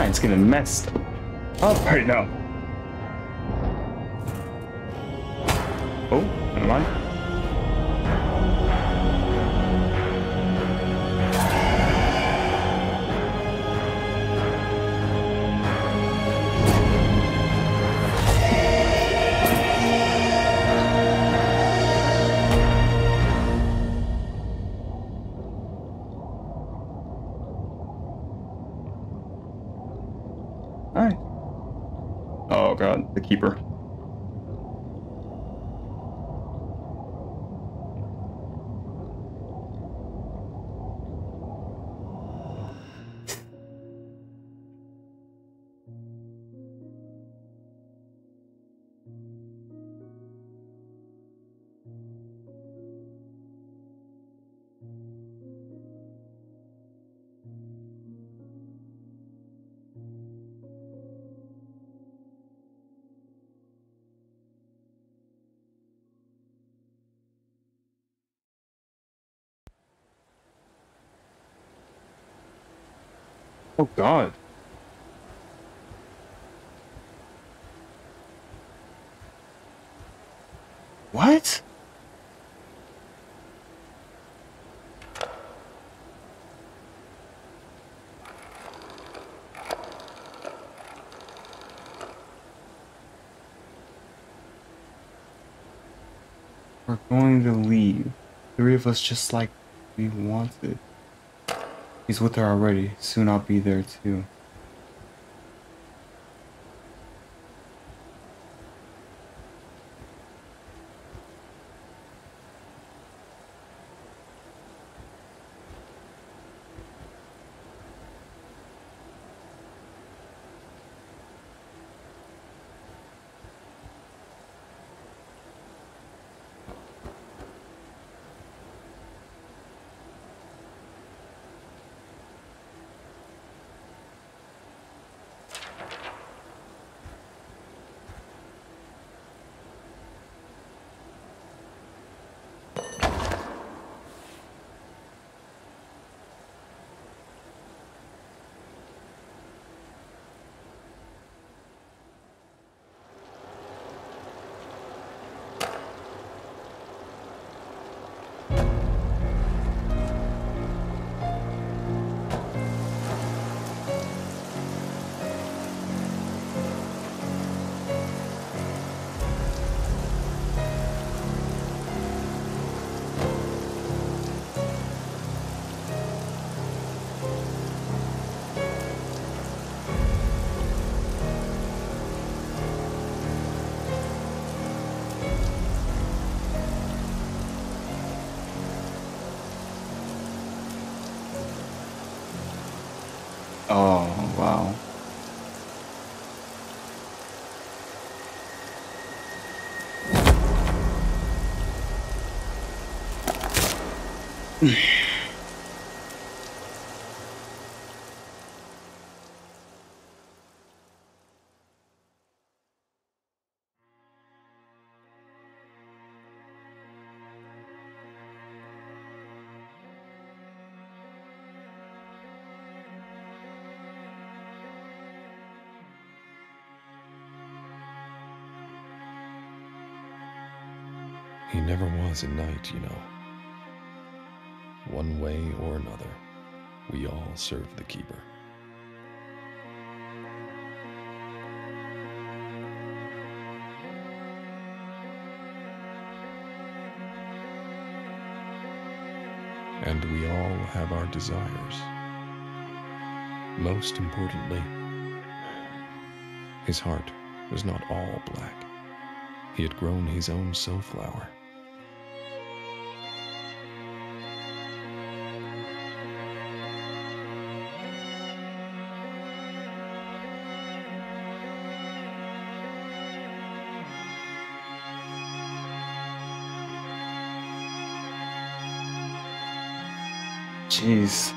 It's getting messed up right now. Oh, never mind. Alright. Oh god, the keeper. Oh god. What? We're going to leave. Three of us just like we wanted. He's with her already. Soon I'll be there too. Oh, wow. He never was a knight, you know. One way or another, we all serve the Keeper. And we all have our desires. Most importantly, his heart was not all black. He had grown his own soulflower. Jeez.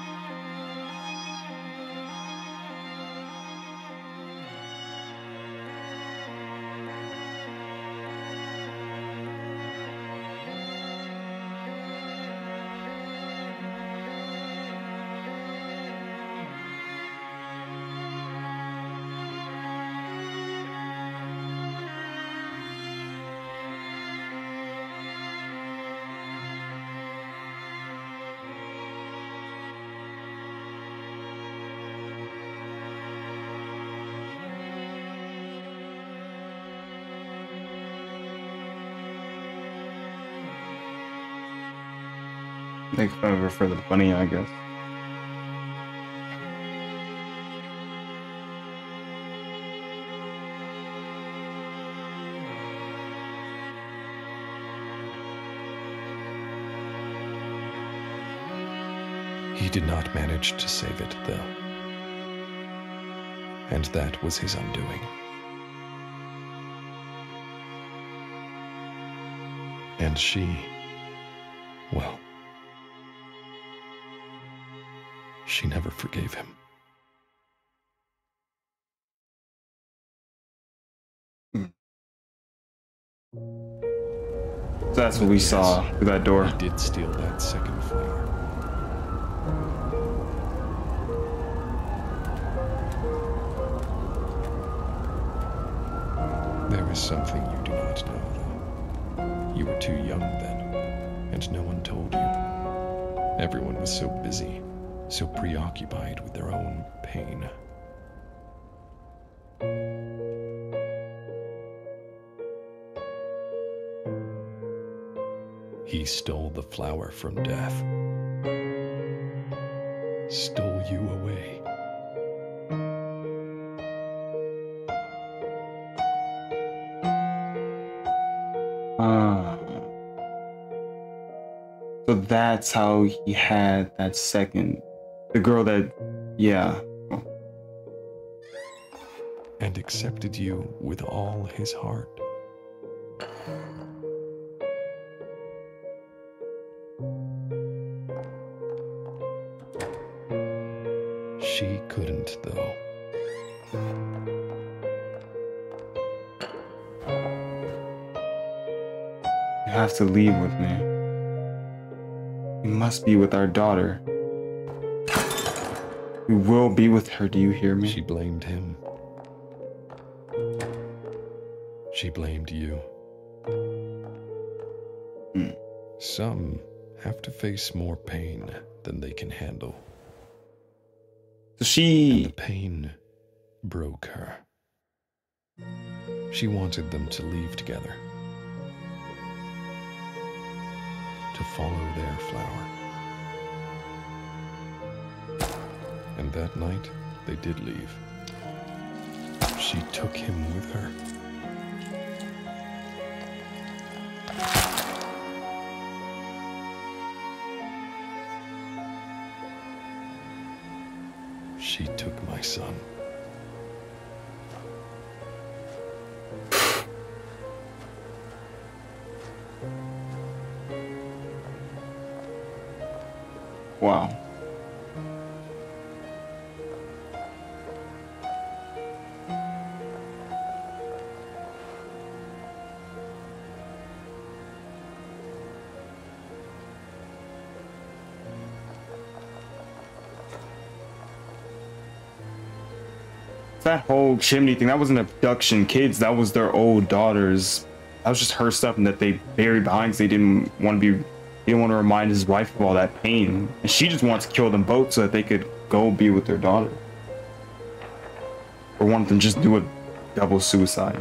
Make fun of her for the bunny, I guess. He did not manage to save it, though. And that was his undoing. And she, well, she never forgave him. So that's what we saw through that door. He did steal that second flower. There is something you do not know, though. You were too young then, and no one told you. Everyone was so busy, so preoccupied with their own pain. He stole the flower from death. Stole you away. So that's how he had that second. The girl that, yeah. And accepted you with all his heart. She couldn't, though. You have to leave with me. You must be with our daughter. We will be with her, do you hear me? She blamed him. She blamed you. Some have to face more pain than they can handle. So she... And the pain broke her. She wanted them to leave together. To follow their flower. And that night, they did leave. She took him with her. she took my son. Wow. That whole chimney thing, that wasn't abduction kids, that was their old daughters. That was just her stuff and that they buried behind because they didn't want to remind his wife of all that pain. And she just wants to kill them both so that they could go be with their daughter. Or one of them just do a double suicide.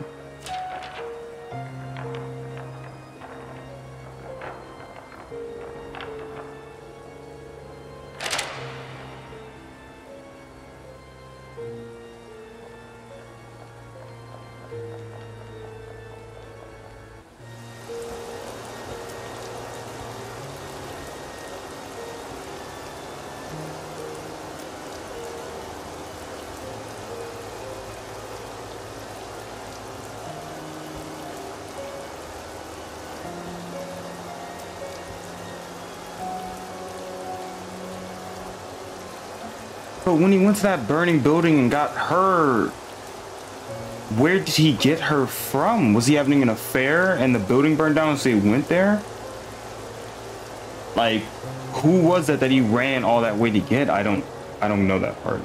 But when he went to that burning building and got her, where did he get her from? Was he having an affair and the building burned down so he went there? Like, who was it that he ran all that way to get? I don't know that part.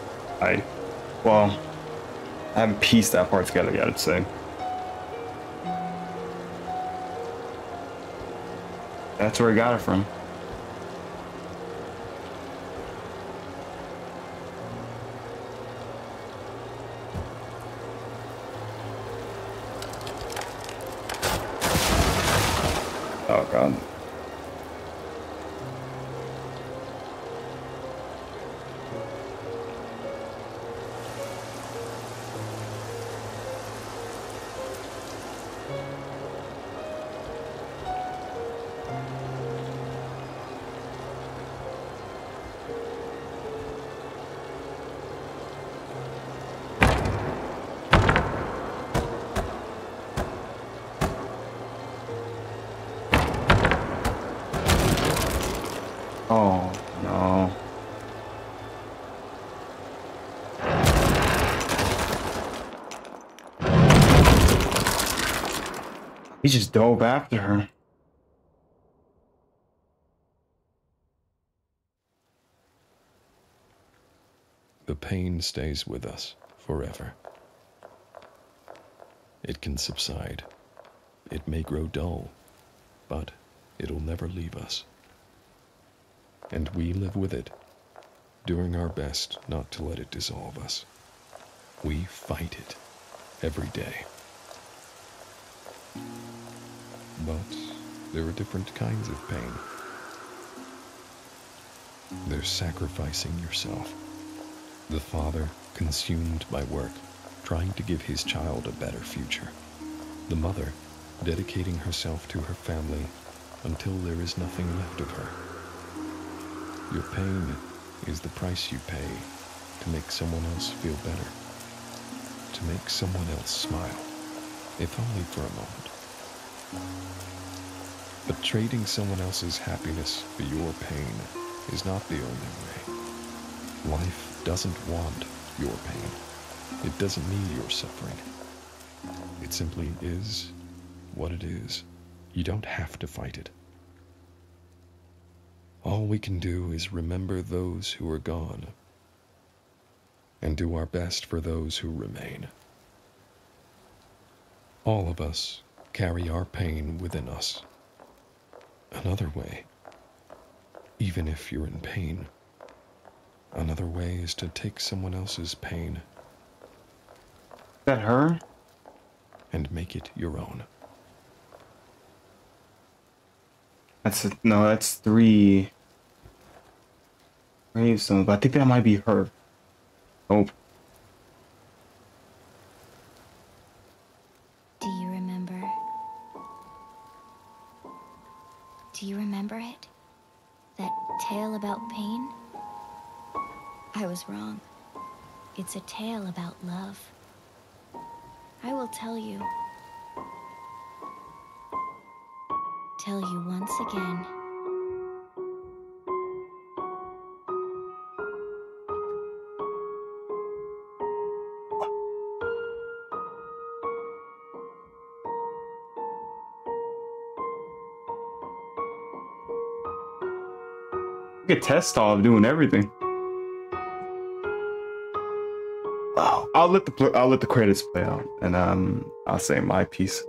Well, I haven't pieced that part together yet, I'd say. That's where he got it from. Oh god. Oh, no. He just dove after her. The pain stays with us forever. It can subside. It may grow dull, but it'll never leave us. And we live with it, doing our best not to let it dissolve us. We fight it every day. But there are different kinds of pain. There's sacrificing yourself. The father consumed by work, trying to give his child a better future. The mother dedicating herself to her family until there is nothing left of her. Your pain is the price you pay to make someone else feel better, to make someone else smile, if only for a moment. But trading someone else's happiness for your pain is not the only way. Life doesn't want your pain. It doesn't need your suffering. It simply is what it is. You don't have to fight it. All we can do is remember those who are gone and do our best for those who remain. All of us carry our pain within us. Another way, even if you're in pain, another way is to take someone else's pain. Is that her? And make it your own. That's 3 gravestones, but I think that might be her. Oh. Do you remember? Do you remember it? That tale about pain? I was wrong. It's a tale about love. I will tell you. Tell you once again. Look at Testov doing everything. Oh, I'll let the credits play out, and I'll say my piece.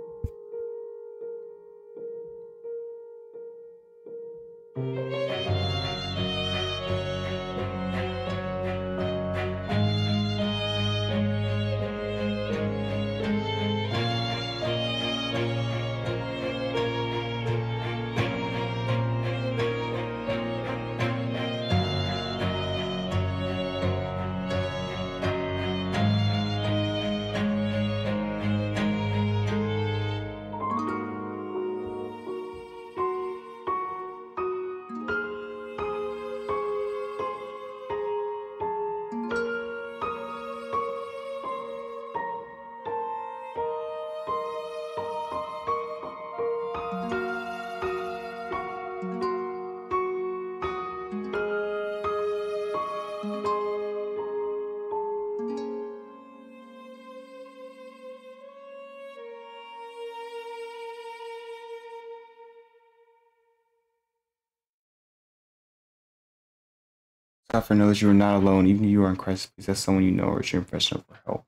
Suffer knows you are not alone, even if you are in crisis. Please ask someone you know or your impression of for help.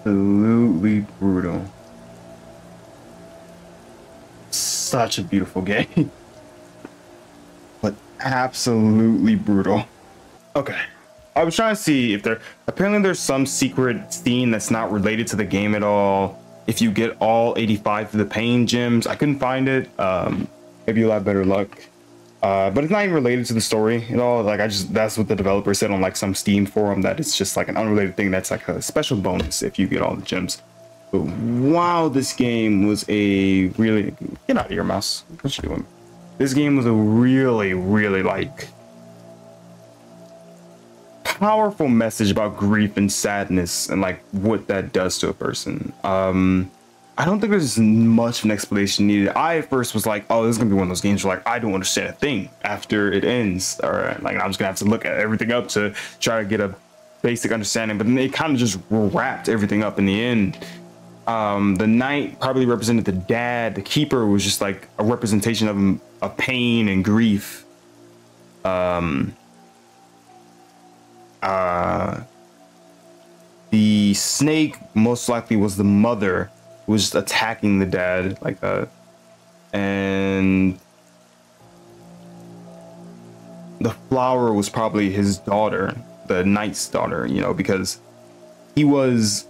Absolutely brutal. Such a beautiful game, but absolutely brutal. Okay, I was trying to see if apparently there's some secret scene that's not related to the game at all. If you get all 85 of the pain gems, I couldn't find it. Maybe you'll have better luck. But it's not even related to the story at all. Like that's what the developer said on like some Steam forum, that it's just like an unrelated thing that's like a special bonus if you get all the gems. But wow, this game was a really, get out of here, mouse. What you doing? This game was a really, really like powerful message about grief and sadness and like what that does to a person. I don't think there's much of an explanation needed. I at first was like, oh, this is gonna be one of those games where like I don't understand a thing after it ends, or like I'm just gonna have to look at everything up to try to get a basic understanding. But then they kind of just wrapped everything up in the end. The knight probably represented the dad. The keeper was just like a representation of pain and grief. The snake most likely was the mother, who was just attacking the dad like that. And the flower was probably his daughter, the knight's daughter, you know, because he was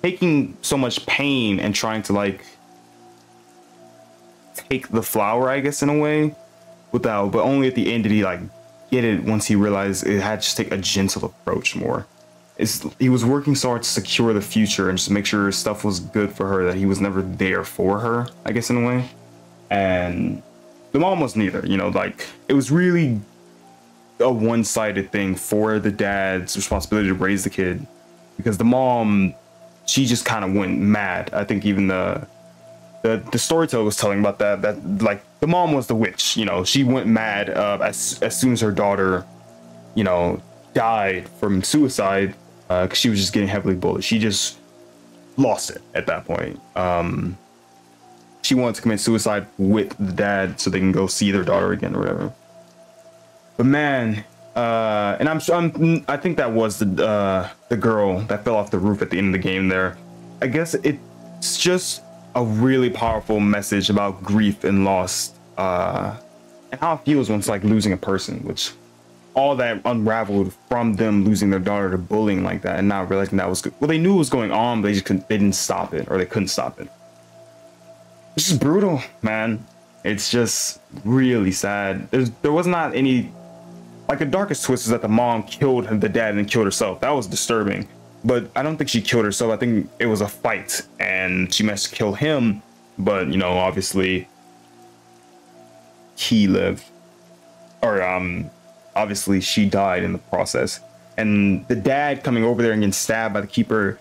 taking so much pain and trying to like take the flower, I guess, in a way, but only at the end did he like get it, once he realized it had to take a gentle approach more. He was working so hard to secure the future and just make sure stuff was good for her, that he was never there for her, I guess, in a way. And the mom was neither, you know, like it was really a one-sided thing for the dad's responsibility to raise the kid, because the mom, she just kind of went mad. I think even the storyteller was telling about that like the mom was the witch, you know. She went mad as soon as her daughter, you know, died from suicide, because she was just getting heavily bullied. She just lost it at that point. She wanted to commit suicide with the dad so they can go see their daughter again or whatever. But man, and I think that was the girl that fell off the roof at the end of the game there. I guess it's just a really powerful message about grief and loss, and how it feels once like losing a person, which all that unraveled from them losing their daughter to bullying like that and not realizing that was good. Well, they knew it was going on, but they didn't stop it, or they couldn't stop it. It's just brutal, man. It's just really sad. There was not any, like, the darkest twist is that the mom killed the dad and killed herself. That was disturbing, but I don't think she killed herself. I think it was a fight and she managed to kill him, but you know, obviously he lived. or obviously she died in the process, and the dad coming over there and getting stabbed by the keeper,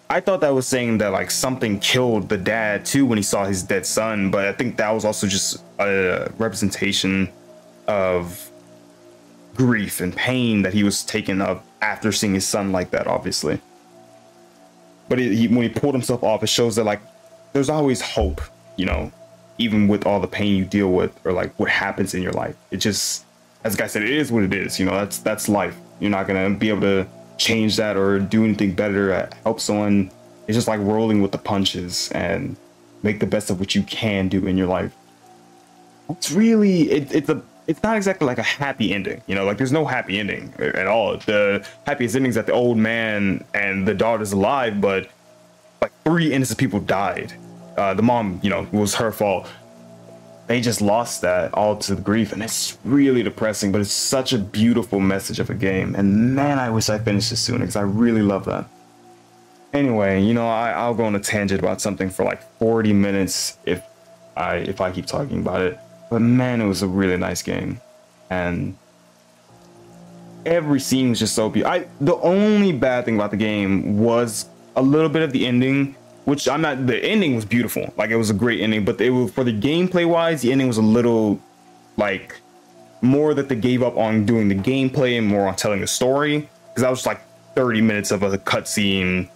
I thought that was saying that like something killed the dad too when he saw his dead son, but I think that was also just a representation of grief and pain that he was taken of after seeing his son like that, obviously. But when he pulled himself off, it shows that like there's always hope, you know, even with all the pain you deal with, or like what happens in your life. It just, as the guy said, it is what it is. You know, that's life. You're not gonna be able to change that or do anything better, help someone. It's just like rolling with the punches and make the best of what you can do in your life. It's really, it's not exactly like a happy ending, you know, like there's no happy ending at all. The happiest ending is that the old man and the daughter's alive, but like 3 innocent people died. The mom, you know, it was her fault. They just lost that all to the grief, and it's really depressing, but it's such a beautiful message of a game. And man, I wish I finished it sooner because I really love that. Anyway, you know, I'll go on a tangent about something for like 40 minutes if I keep talking about it. But man, it was a really nice game, and every scene was just so beautiful. The only bad thing about the game was a little bit of the ending, which the ending was beautiful. Like, it was a great ending, but it was, for the gameplay wise, the ending was a little like more that they gave up on doing the gameplay and more on telling the story. Because that was like 30 minutes of a cutscene.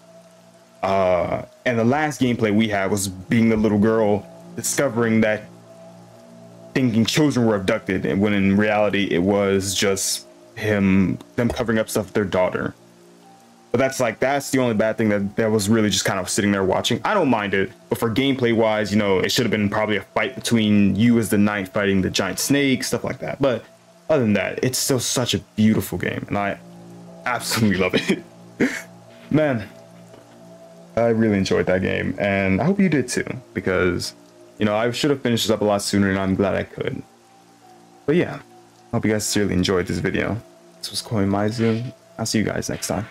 And the last gameplay we had was being the little girl discovering that, thinking children were abducted, and when in reality it was just them covering up stuff with their daughter. But that's the only bad thing, that was really just kind of sitting there watching. I don't mind it, but for gameplay wise, you know, it should have been probably a fight between you as the knight fighting the giant snake, stuff like that. But other than that, it's still such a beautiful game, and I absolutely love it. Man, I really enjoyed that game, and I hope you did too, because, you know, I should have finished this up a lot sooner, and I'm glad I could. But yeah, I hope you guys really enjoyed this video. This was Koi Maizu. I'll see you guys next time.